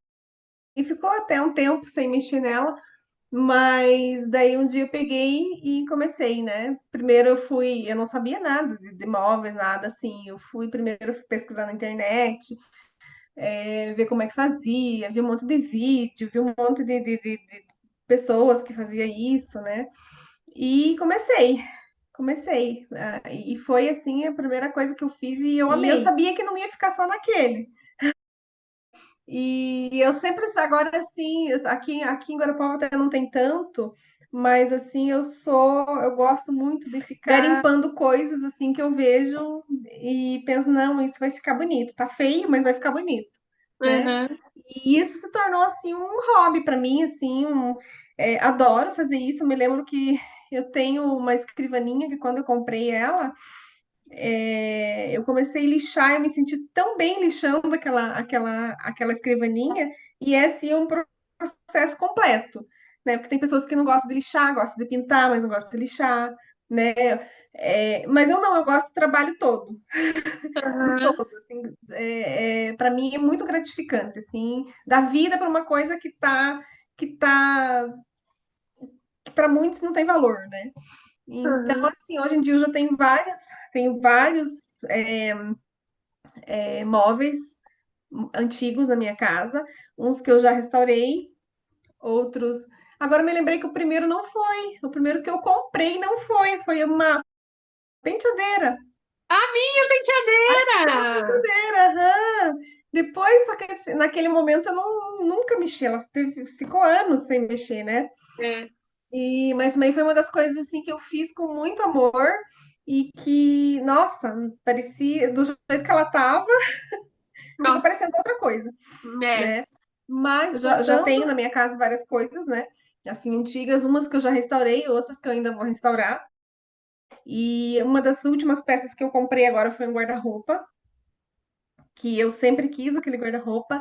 e ficou até um tempo sem mexer nela. Mas daí um dia eu peguei e comecei, né? Primeiro eu não sabia nada de móveis, nada assim. Eu fui primeiro pesquisar na internet, ver como é que fazia, vi um monte de vídeo, vi um monte de pessoas que fazia isso, né? E comecei. E foi assim a primeira coisa que eu fiz e eu amei. E eu sabia que não ia ficar só naquele. E eu sempre, agora assim, aqui em Guarapuava até não tem tanto, mas assim, eu gosto muito de ficar garimpando coisas assim que eu vejo e penso, não, isso vai ficar bonito. Tá feio, mas vai ficar bonito, né? E isso se tornou assim um hobby para mim, assim, adoro fazer isso. Eu me lembro que eu tenho uma escrivaninha que quando eu comprei ela, eu comecei a lixar, eu me senti tão bem lixando aquela escrivaninha, e é assim um processo completo, né? Porque tem pessoas que não gostam de lixar, gostam de pintar, mas não gostam de lixar, né? Mas eu não, eu gosto do trabalho todo, todo, assim, para mim é muito gratificante, assim, dar vida para uma coisa que para muitos não tem valor, né? Então, assim, hoje em dia eu já tenho vários móveis antigos na minha casa, uns que eu já restaurei, outros Agora me lembrei que o primeiro não foi. O primeiro que eu comprei não foi. Foi uma penteadeira. A minha penteadeira! Penteadeira, aham. Depois, só que naquele momento eu nunca mexi. Ela ficou anos sem mexer, né? É. Mas também foi uma das coisas assim que eu fiz com muito amor e que, nossa, parecia do jeito que ela tava, ficou Nossa, parecendo outra coisa, é. né? Mas eu já tenho na minha casa várias coisas, né? Assim, antigas, umas que eu já restaurei, outras que eu ainda vou restaurar. E uma das últimas peças que eu comprei agora foi um guarda-roupa, que eu sempre quis aquele guarda-roupa,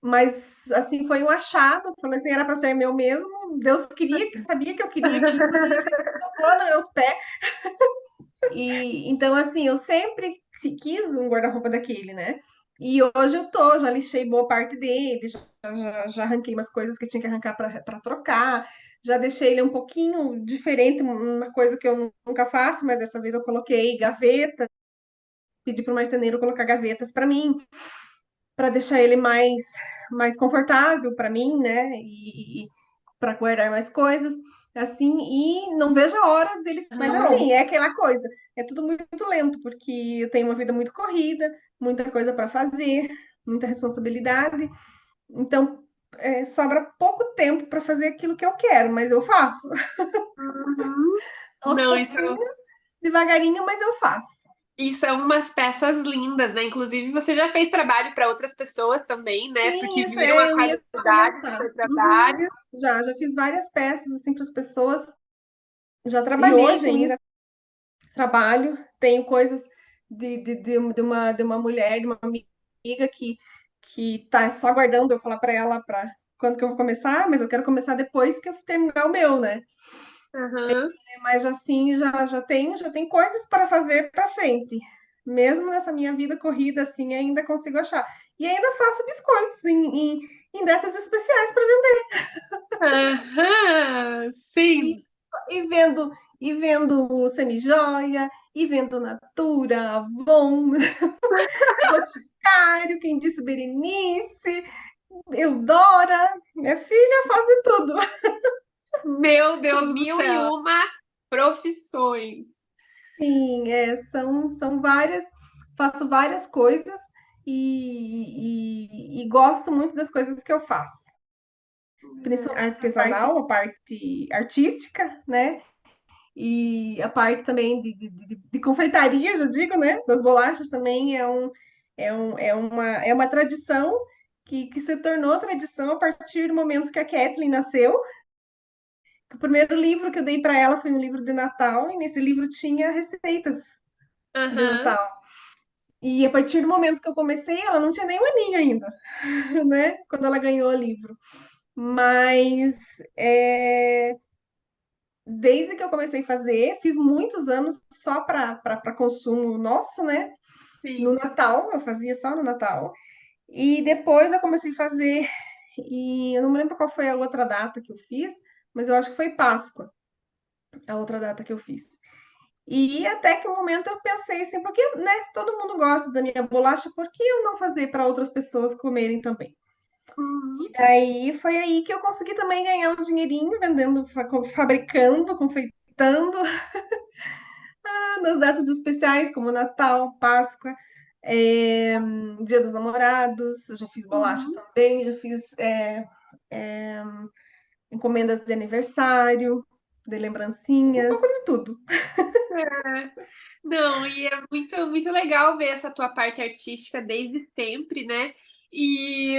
mas assim foi um achado, falei assim, era para ser meu mesmo. Deus queria, que sabia que eu queria aquilo e colocou nos meus pés. E então, assim, eu sempre quis um guarda-roupa daquele, né? E hoje já lixei boa parte dele, já arranquei umas coisas que tinha que arrancar para trocar, já deixei ele um pouquinho diferente, uma coisa que eu nunca faço, mas dessa vez eu coloquei gaveta, pedi para o marceneiro colocar gavetas para mim, para deixar ele mais confortável para mim, né? E para guardar mais coisas, assim, e não vejo a hora dele. Mas assim, é aquela coisa, é tudo muito lento, porque eu tenho uma vida muito corrida, muita coisa para fazer, muita responsabilidade, então sobra pouco tempo para fazer aquilo que eu quero, mas eu faço. Uhum. Aos Não, pouquinhos, devagarinho, mas eu faço. e são umas peças lindas, né? Inclusive, você já fez trabalho para outras pessoas também, né? Sim, Porque isso viram a eu ia qualidade do comentar. seu Uhum. trabalho. Já fiz várias peças assim para as pessoas, já E trabalhei hoje com ainda. isso. Trabalho, tenho coisas de uma mulher, de uma amiga que tá só aguardando eu falar para ela para quando que eu vou começar, mas eu quero começar depois que eu terminar o meu, né? Aham. Mas assim, já tem coisas para fazer para frente. Mesmo nessa minha vida corrida, assim, ainda consigo achar. E ainda faço biscoitos em datas especiais para Aham. vender. Sim. E vendo o Semijoia, e vendo Natura, Avon, Boticário, quem disse Berenice, Eudora, minha filha faz de tudo. Meu Deus do Mil e céu. uma. Profissões. Sim, são várias, faço várias coisas e gosto muito das coisas que eu faço. Principalmente A parte. artesanal, a parte artística, né? E a parte também de confeitaria, já digo, né? Das bolachas também é uma tradição que se tornou tradição a partir do momento que a Kathleen nasceu. O primeiro livro que eu dei para ela foi um livro de Natal, e nesse livro tinha receitas de Aham. Natal. E a partir do momento que eu comecei, ela não tinha nem um aninho ainda, né? Quando ela ganhou o livro. Mas desde que eu comecei a fazer, fiz muitos anos só para consumo nosso, né? No Sim. Natal, eu fazia só no Natal. E depois eu comecei a fazer, e eu não me lembro qual foi a outra data que eu fiz, mas eu acho que foi Páscoa, a outra data que eu fiz. E até que um momento eu pensei assim, porque, né, se todo mundo gosta da minha bolacha, por que eu não fazer para outras pessoas comerem também? Uhum. E daí foi aí que eu consegui também ganhar um dinheirinho vendendo, fabricando, confeitando nas datas especiais, como Natal, Páscoa, é, Dia dos Namorados, eu já fiz bolacha Uhum. também, já fiz encomendas de aniversário, de lembrancinhas, um pouco de tudo. É. Não, e é muito, muito legal ver essa tua parte artística desde sempre, né? E,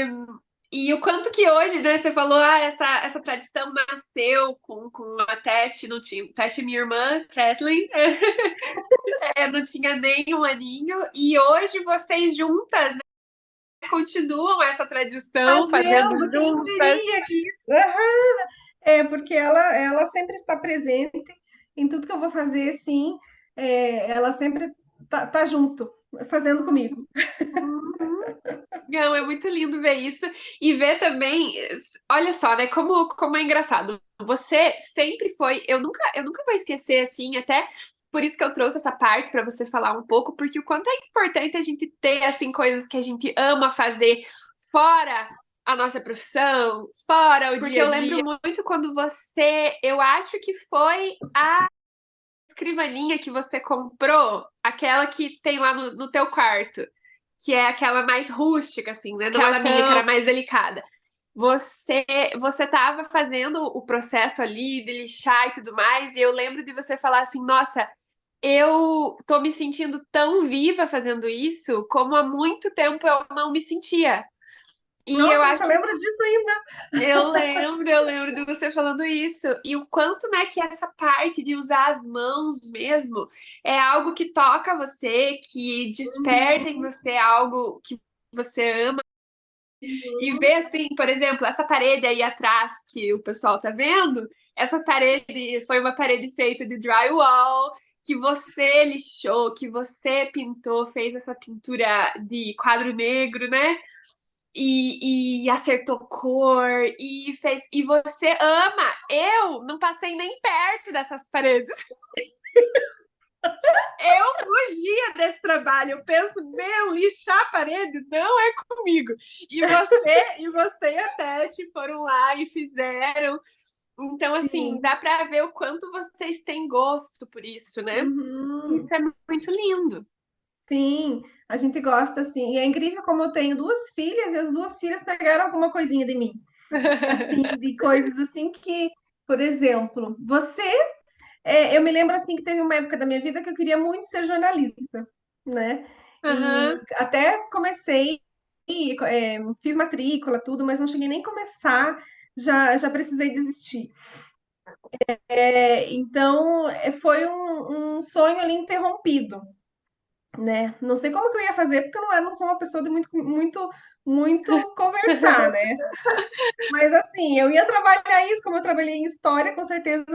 e o quanto que hoje, né, você falou, essa tradição nasceu com a Tete, não tinha, Tete, minha irmã, Kathleen, não tinha nem um aninho, e hoje vocês juntas, né, continuam essa tradição, fazendo Fazendo, quem juntas. diria que isso? Aham. Porque ela sempre está presente em tudo que eu vou fazer, sim. Ela sempre tá junto, fazendo comigo. Uhum. Não, é muito lindo ver isso e ver também, olha só, né, como é engraçado. Você sempre foi, eu nunca vou esquecer assim, até por isso que eu trouxe essa parte para você falar um pouco, porque o quanto é importante a gente ter assim coisas que a gente ama fazer fora a nossa profissão, fora o Porque dia eu a lembro dia. muito quando você, eu acho que foi a escrivaninha que você comprou, aquela que tem lá no teu quarto, que é aquela mais rústica, assim, né? Não Aquela a minha, que tão. era mais delicada. Você, você tava fazendo o processo ali de lixar e tudo mais, e eu lembro de você falar assim, nossa, eu tô me sentindo tão viva fazendo isso como há muito tempo eu não me sentia. E eu Nossa, você acho lembra disso ainda? eu lembro de você falando isso. E o quanto, né, que essa parte de usar as mãos mesmo é algo que toca você, que desperta em Uhum, você algo que você ama. E uhum. ver assim, por exemplo, essa parede aí atrás que o pessoal tá vendo, essa parede foi uma parede feita de drywall, que você lixou, que você pintou, fez essa pintura de quadro negro, né? E acertou cor e fez. E você ama. Eu não passei nem perto dessas paredes. Eu fugia desse trabalho. Eu penso, meu, lixar a parede não é comigo. E você e a Tati foram lá e fizeram. Então, assim, Sim. dá pra ver o quanto vocês têm gosto por isso, né? Isso Uhum. É muito lindo. Sim, a gente gosta assim. E é incrível como eu tenho duas filhas e as duas filhas pegaram alguma coisinha de mim. Assim, de coisas assim que, por exemplo, você, eu me lembro assim que teve uma época da minha vida que eu queria muito ser jornalista, né? E Aham, até comecei, fiz matrícula, tudo, mas não cheguei nem a começar, já precisei desistir. Então, foi um sonho ali interrompido, né? Não sei como que eu ia fazer, porque eu não sou uma pessoa de muito conversar, né? Mas assim, eu ia trabalhar isso, como eu trabalhei em história, com certeza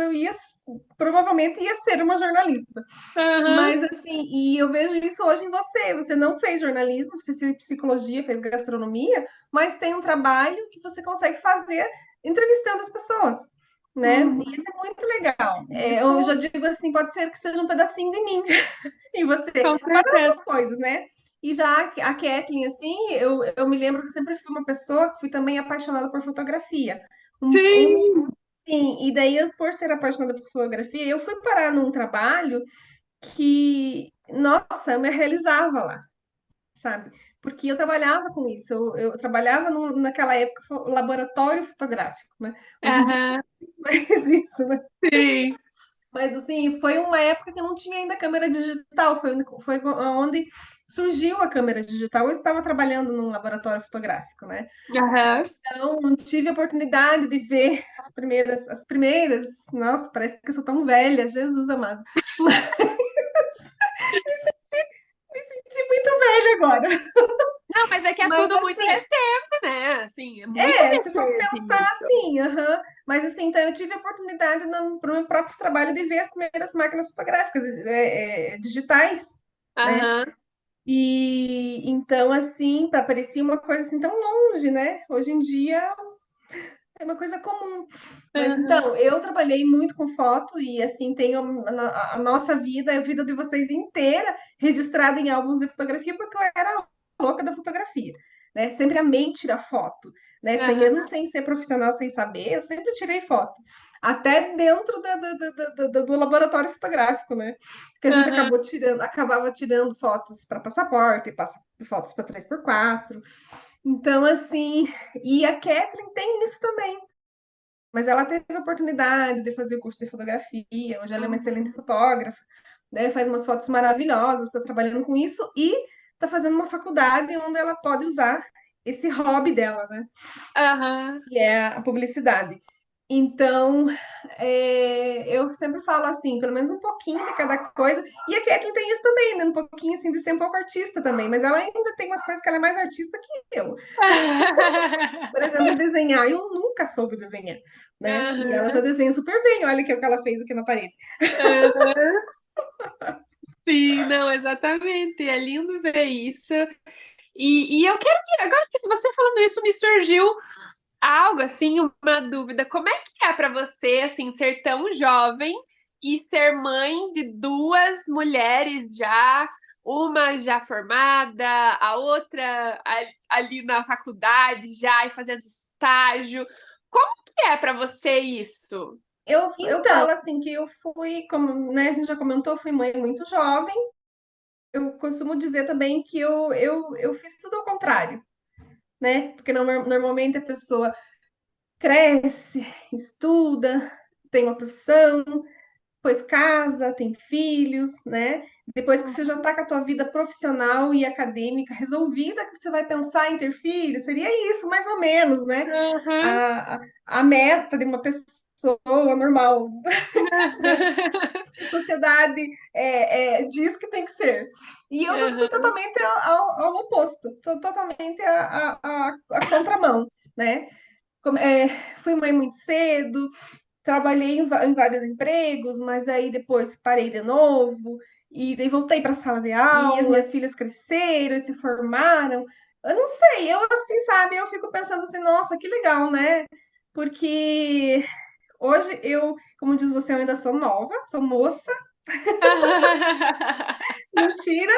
provavelmente ia ser uma jornalista. aham, Mas assim, e eu vejo isso hoje em você. Você não fez jornalismo, você fez psicologia, fez gastronomia, mas tem um trabalho que você consegue fazer entrevistando as pessoas, né? Uhum. E isso é muito legal. Eu já Isso, digo assim, pode ser que seja um pedacinho de mim e você, com para certeza. outras coisas, né? E já a Kathleen, assim, eu me lembro que eu sempre fui uma pessoa que fui também apaixonada por fotografia. Sim. Sim, e daí, por ser apaixonada por fotografia, eu fui parar num trabalho que, nossa, eu me realizava lá, sabe? Porque eu trabalhava com isso, eu trabalhava naquela época, laboratório fotográfico, né? Hoje em dia Aham, não é mais isso, né? sim. Mas, assim, foi uma época que não tinha ainda câmera digital, foi onde surgiu a câmera digital. Eu estava trabalhando num laboratório fotográfico, né? Aham. Então, tive a oportunidade de ver as primeiras, nossa, parece que eu sou tão velha, Jesus amado. Me senti muito velha agora. Não, mas é que é Mas, tudo muito assim, recente, né? Assim, é muito se for recente pensar isso. assim, aham. Mas, assim, então eu tive a oportunidade no meu próprio trabalho de ver as primeiras máquinas fotográficas digitais, né? Aham, E então, assim, parecia uma coisa assim tão longe, né? Hoje em dia é uma coisa comum. Mas aham, então, eu trabalhei muito com foto e assim tenho a nossa vida, a vida de vocês inteira registrada em álbuns de fotografia, porque eu era louca da fotografia, né? Sempre amei tirar foto, né? aham, Mesmo sem ser profissional, sem saber, eu sempre tirei foto. Até dentro do laboratório fotográfico, né? Que a gente aham, acabava tirando fotos para passaporte, fotos para 3x4. Então, assim, e a Kathleen tem isso também. Mas ela teve a oportunidade de fazer o curso de fotografia. Hoje ela é uma excelente uhum. fotógrafa, né? Faz umas fotos maravilhosas, está trabalhando com isso e está fazendo uma faculdade onde ela pode usar esse hobby dela, né? aham, Que é a publicidade. Então, eu sempre falo assim, pelo menos um pouquinho de cada coisa. E a Kathleen tem isso também, né? Um pouquinho assim de ser um pouco artista também, mas ela ainda tem umas coisas que ela é mais artista que eu. Por exemplo, desenhar. Eu nunca soube desenhar, né? E ela já aham, desenha super bem. Olha que é o que ela fez aqui na parede. aham. Sim, não, exatamente. É lindo ver isso. E eu quero que, agora que você falando isso, me surgiu algo assim, uma dúvida. Como é para você, assim, ser tão jovem e ser mãe de duas mulheres já? uma já formada, a outra ali na faculdade já e fazendo estágio. Como que é para você isso? Eu falo assim que eu fui, como, né, a gente já comentou, fui mãe muito jovem. Eu costumo dizer também que eu fiz tudo ao contrário, né? Porque normalmente a pessoa cresce, estuda, tem uma profissão, depois casa, tem filhos, né? Depois que você já está com a tua vida profissional e acadêmica resolvida, que você vai pensar em ter filhos, seria isso, mais ou menos, né? Uhum. A meta de uma pessoa normal, né? A sociedade diz que tem que ser. E eu já fui Uhum. totalmente ao oposto, totalmente a contramão, né? Fui mãe muito cedo, trabalhei em vários empregos, mas aí depois parei de novo, e daí voltei para a sala de aula, e as minhas filhas cresceram e se formaram. Eu não sei, eu assim, sabe, eu fico pensando assim, nossa, que legal, né? Porque hoje eu, como diz você, eu ainda sou nova, sou moça, mentira,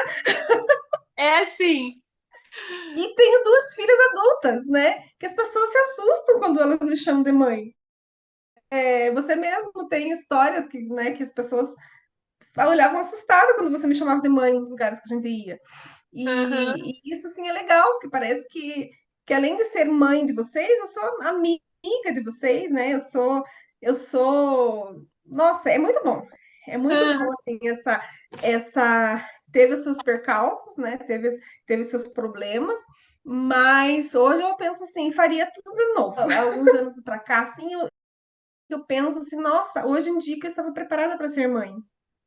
É assim. e tenho duas filhas adultas, né? Que as pessoas se assustam quando elas me chamam de mãe. Você mesmo tem histórias que, né, que as pessoas olhavam assustadas quando você me chamava de mãe nos lugares que a gente ia. Uhum. E isso, assim, é legal, que parece que além de ser mãe de vocês, eu sou amiga de vocês, né? Nossa, é muito bom. É muito bom, Uhum. assim, teve os seus percalços, né? Teve seus problemas, mas hoje eu penso assim, faria tudo de novo. Há alguns anos para cá, assim, eu penso assim, nossa, hoje em dia que eu estava preparada para ser mãe,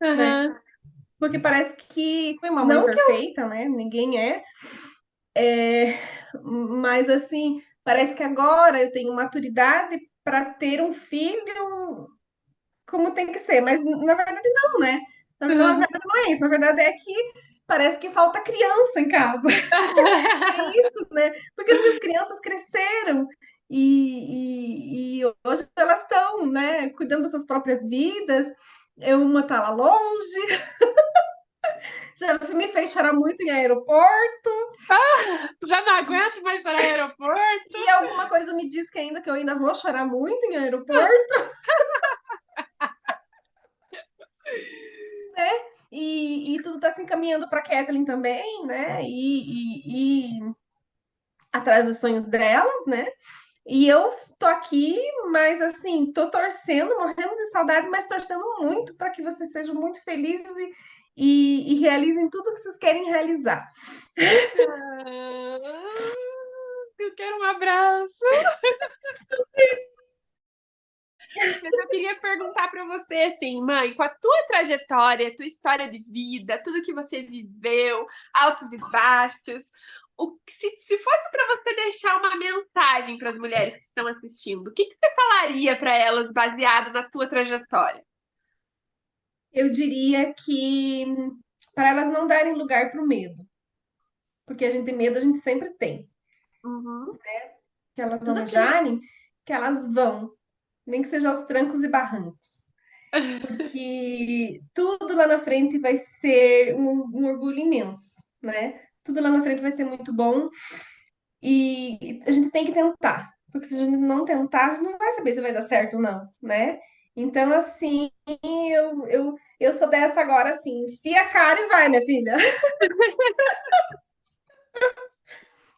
né? Uhum. Porque parece que fui uma mãe não perfeita, né? Ninguém mas assim, parece que agora eu tenho maturidade para ter um filho como tem que ser, mas na verdade não, né? Na Uhum. verdade não é isso, na verdade é que parece que falta criança em casa. É isso, né? Porque as minhas crianças cresceram e hoje elas estão, né, cuidando das suas próprias vidas. Uma tá lá longe, já me fez chorar muito em aeroporto. Já não aguento mais para aeroporto. E alguma coisa me diz que ainda vou chorar muito em aeroporto, né? E tudo está se encaminhando para a Kathleen também, né? E atrás dos sonhos delas, né? E eu tô aqui, mas assim, tô torcendo, morrendo de saudade, mas torcendo muito para que vocês sejam muito felizes e realizem tudo que vocês querem realizar. Ah, eu quero um abraço. Mas eu queria perguntar para você, assim, mãe, com a tua trajetória, tua história de vida, tudo que você viveu, altos e baixos, se fosse para você deixar uma mensagem para as mulheres que estão assistindo, o que você falaria para elas baseado na tua trajetória? Eu diria que para elas não darem lugar para o medo, porque a gente tem medo, a gente sempre tem. Uhum. Que elas almejarem, que elas vão, nem que seja aos trancos e barrancos. Porque tudo lá na frente vai ser um orgulho imenso, né? Tudo lá na frente vai ser muito bom e a gente tem que tentar, porque se a gente não tentar, a gente não vai saber se vai dar certo ou não, né? Então, assim, eu sou dessa agora, assim, enfia a cara e vai, minha filha.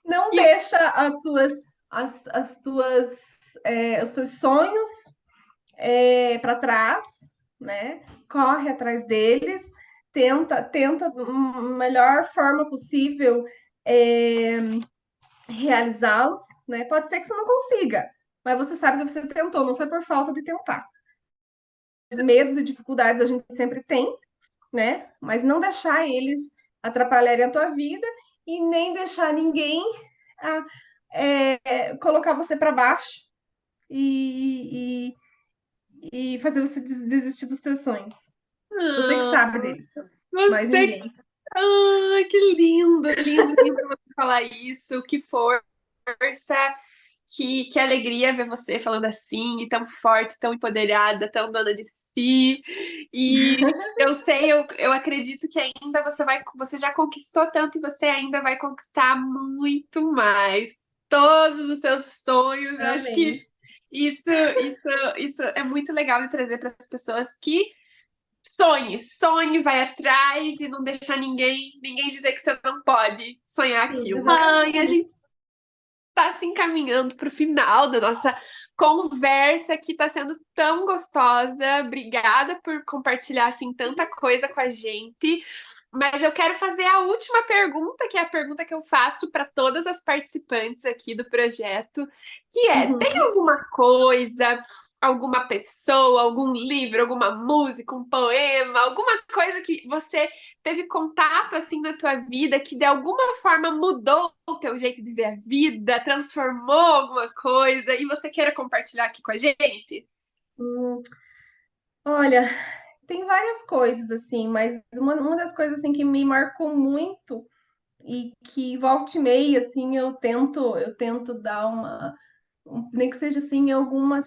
Não E, deixa as tuas, os seus sonhos para trás, né? Corre atrás deles, tenta da melhor forma possível é, realizá-los, né? Pode ser que você não consiga, mas você sabe que você tentou, não foi por falta de tentar. Os medos e dificuldades a gente sempre tem, né? Mas não deixar eles atrapalharem a tua vida e nem deixar ninguém a, colocar você para baixo e fazer você desistir dos teus sonhos. Você que ah, sabe deles, mais você, ninguém. que lindo, lindo, lindo você falar isso, que força. que alegria ver você falando assim, tão forte, tão empoderada, tão dona de si. E eu sei, eu acredito que ainda você já conquistou tanto e você ainda vai conquistar muito mais. Todos os seus sonhos. Eu acho Amém. que isso é muito legal de trazer para as pessoas que sonhe, vai atrás e não deixar ninguém dizer que você não pode sonhar Sim, aquilo. Mãe, a exatamente. gente está se encaminhando para o final da nossa conversa que está sendo tão gostosa. Obrigada por compartilhar assim tanta coisa com a gente. Mas eu quero fazer a última pergunta, que é a pergunta que eu faço para todas as participantes aqui do projeto, que é: tem Uhum. alguma coisa, alguma pessoa, algum livro, alguma música, um poema, alguma coisa que você teve contato assim na tua vida que de alguma forma mudou o teu jeito de ver a vida, transformou alguma coisa e você queira compartilhar aqui com a gente? Hum, Olha, tem várias coisas assim, mas uma das coisas assim que me marcou muito e que volta e meia assim eu tento dar nem que seja assim, em algumas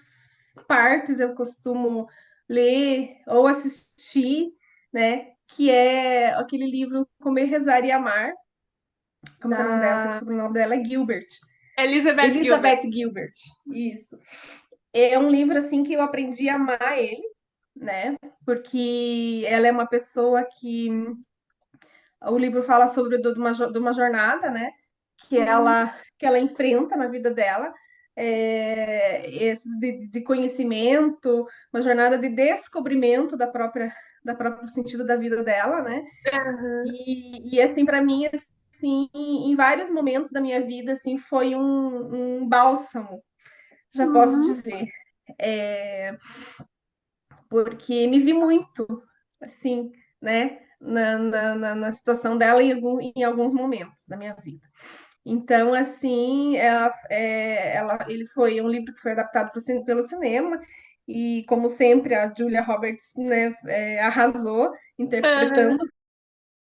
partes eu costumo ler ou assistir, né? Que é aquele livro Comer, Rezar e Amar. Como que é o nome dela? O Da sobrenome dela é Gilbert. Elizabeth Gilbert. Elizabeth Gilbert, isso. É um livro assim que eu aprendi a amar ele, né? Porque ela é uma pessoa que o livro fala sobre de uma jornada, né? Que Uhum. ela enfrenta na vida dela, esse de conhecimento, uma jornada de descobrimento da próprio sentido da vida dela, né? Aham. E assim, para mim, assim, em vários momentos da minha vida, assim, foi um bálsamo, já posso Uhum. dizer, porque me vi muito, assim, né, na situação dela em alguns momentos da minha vida. Então, assim, ele foi um livro que foi adaptado pelo cinema, e como sempre, a Julia Roberts, né, arrasou interpretando. Aham.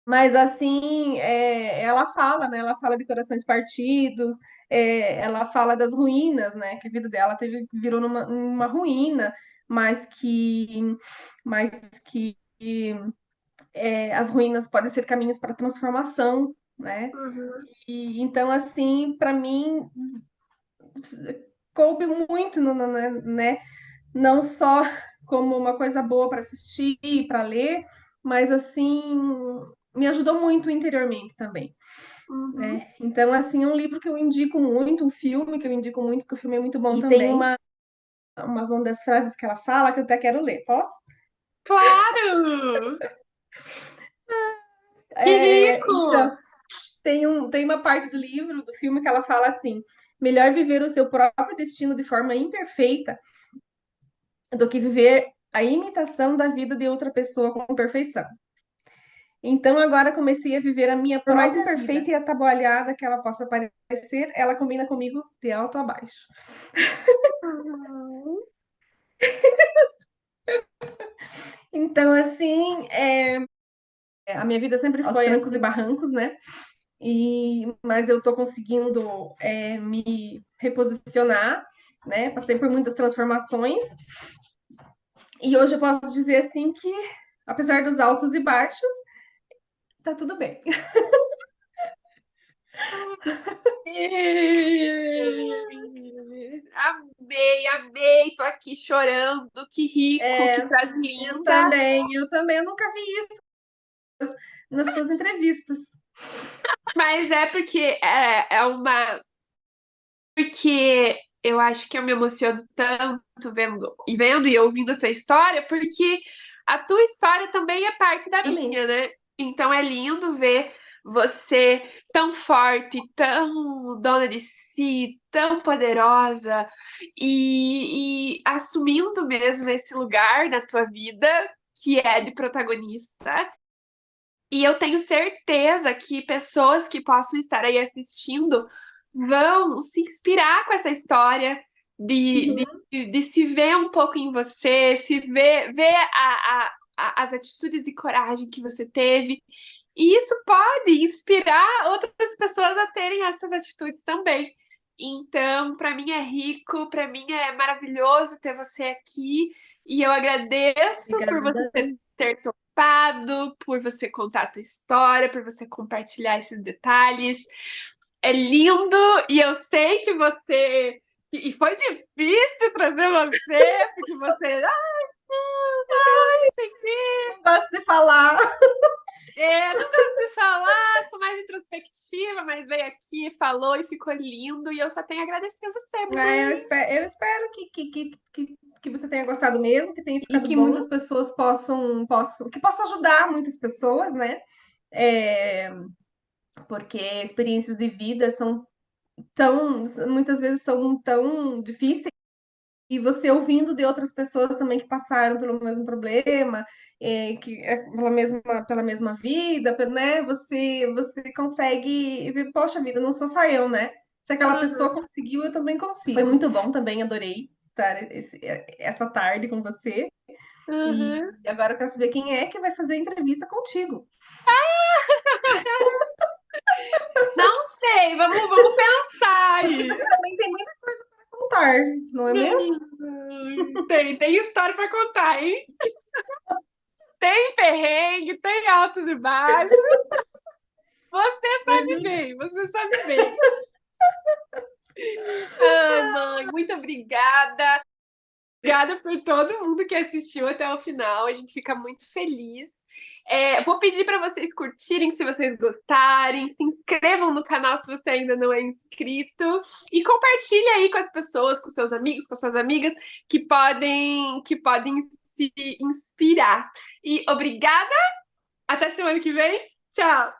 Mas assim, ela fala, né? Ela fala de corações partidos, ela fala das ruínas, né? Que a vida dela virou numa ruína, mas que as ruínas podem ser caminhos para transformação, né? Uhum. E então, assim, para mim, coube muito, né? Não só como uma coisa boa para assistir, para ler, mas assim, me ajudou muito interiormente também. Uhum. Né? Então, assim, é um livro que eu indico muito, um filme que eu indico muito, porque o filme é muito bom E também. tem uma. Uma das frases que ela fala que eu até quero ler. Posso? Claro! Que rico! Então, tem uma parte do livro, do filme, que ela fala assim: melhor viver o seu próprio destino de forma imperfeita do que viver a imitação da vida de outra pessoa com perfeição. Então, agora comecei a viver a minha, por mais Própria vida. imperfeita e atabalhada que ela possa parecer, ela combina comigo de alto a baixo. Uhum. Então, assim, a minha vida sempre Aos foi trancos trancos e e barrancos. barrancos, né? Mas eu tô conseguindo me reposicionar, né? Passei por muitas transformações e hoje eu posso dizer assim que, apesar dos altos e baixos, tá tudo bem. Amei, amei, tô aqui chorando, que rico, que frase Eu linda. também, eu nunca vi isso nas tuas entrevistas. Mas é porque é uma. Porque eu acho que eu me emociono tanto vendo e ouvindo a tua história, porque a tua história também é parte da Também. minha, né? Então é lindo ver você tão forte, tão dona de si, tão poderosa e assumindo mesmo esse lugar na tua vida que é de protagonista. E eu tenho certeza que pessoas que possam estar aí assistindo vão se inspirar com essa história Uhum. de se ver um pouco em você, ver as atitudes de coragem que você teve. E isso pode inspirar outras pessoas a terem essas atitudes também. Então, para mim é rico, para mim é maravilhoso ter você aqui. E eu agradeço por Obrigada. você ter topado, por você contar a tua história, por você compartilhar esses detalhes. É lindo e eu sei que você. E foi difícil trazer você, porque você. Não sei o quê. Não gosto de falar. Não gosto de falar, sou mais introspectiva, mas veio aqui, falou e ficou lindo. E eu só tenho a agradecer a você, Eu espero que você tenha gostado mesmo, que tenha ficado bom. Muitas pessoas que possa ajudar muitas pessoas, né? Porque experiências de vida muitas vezes são tão difíceis. E você ouvindo de outras pessoas também que passaram pelo mesmo problema, pela mesma vida, né? Você consegue ver, poxa vida, não sou só eu, né? Se aquela pessoa conseguiu, eu também consigo. Foi muito bom também, adorei estar essa tarde com você. E agora eu quero saber quem é que vai fazer a entrevista contigo. Não sei, vamos pensar Porque aí. você também tem muita coisa para contar, não é mesmo? Tem história pra contar, hein? Tem perrengue, tem altos e baixos. Você sabe bem, você sabe bem. Ai, mãe, muito obrigada. Obrigada por todo mundo que assistiu até o final. A gente fica muito feliz. Vou pedir para vocês curtirem se vocês gostarem, se inscrevam no canal se você ainda não é inscrito e compartilhe aí com as pessoas, com seus amigos, com suas amigas que podem se inspirar. E obrigada. Até semana que vem. Tchau.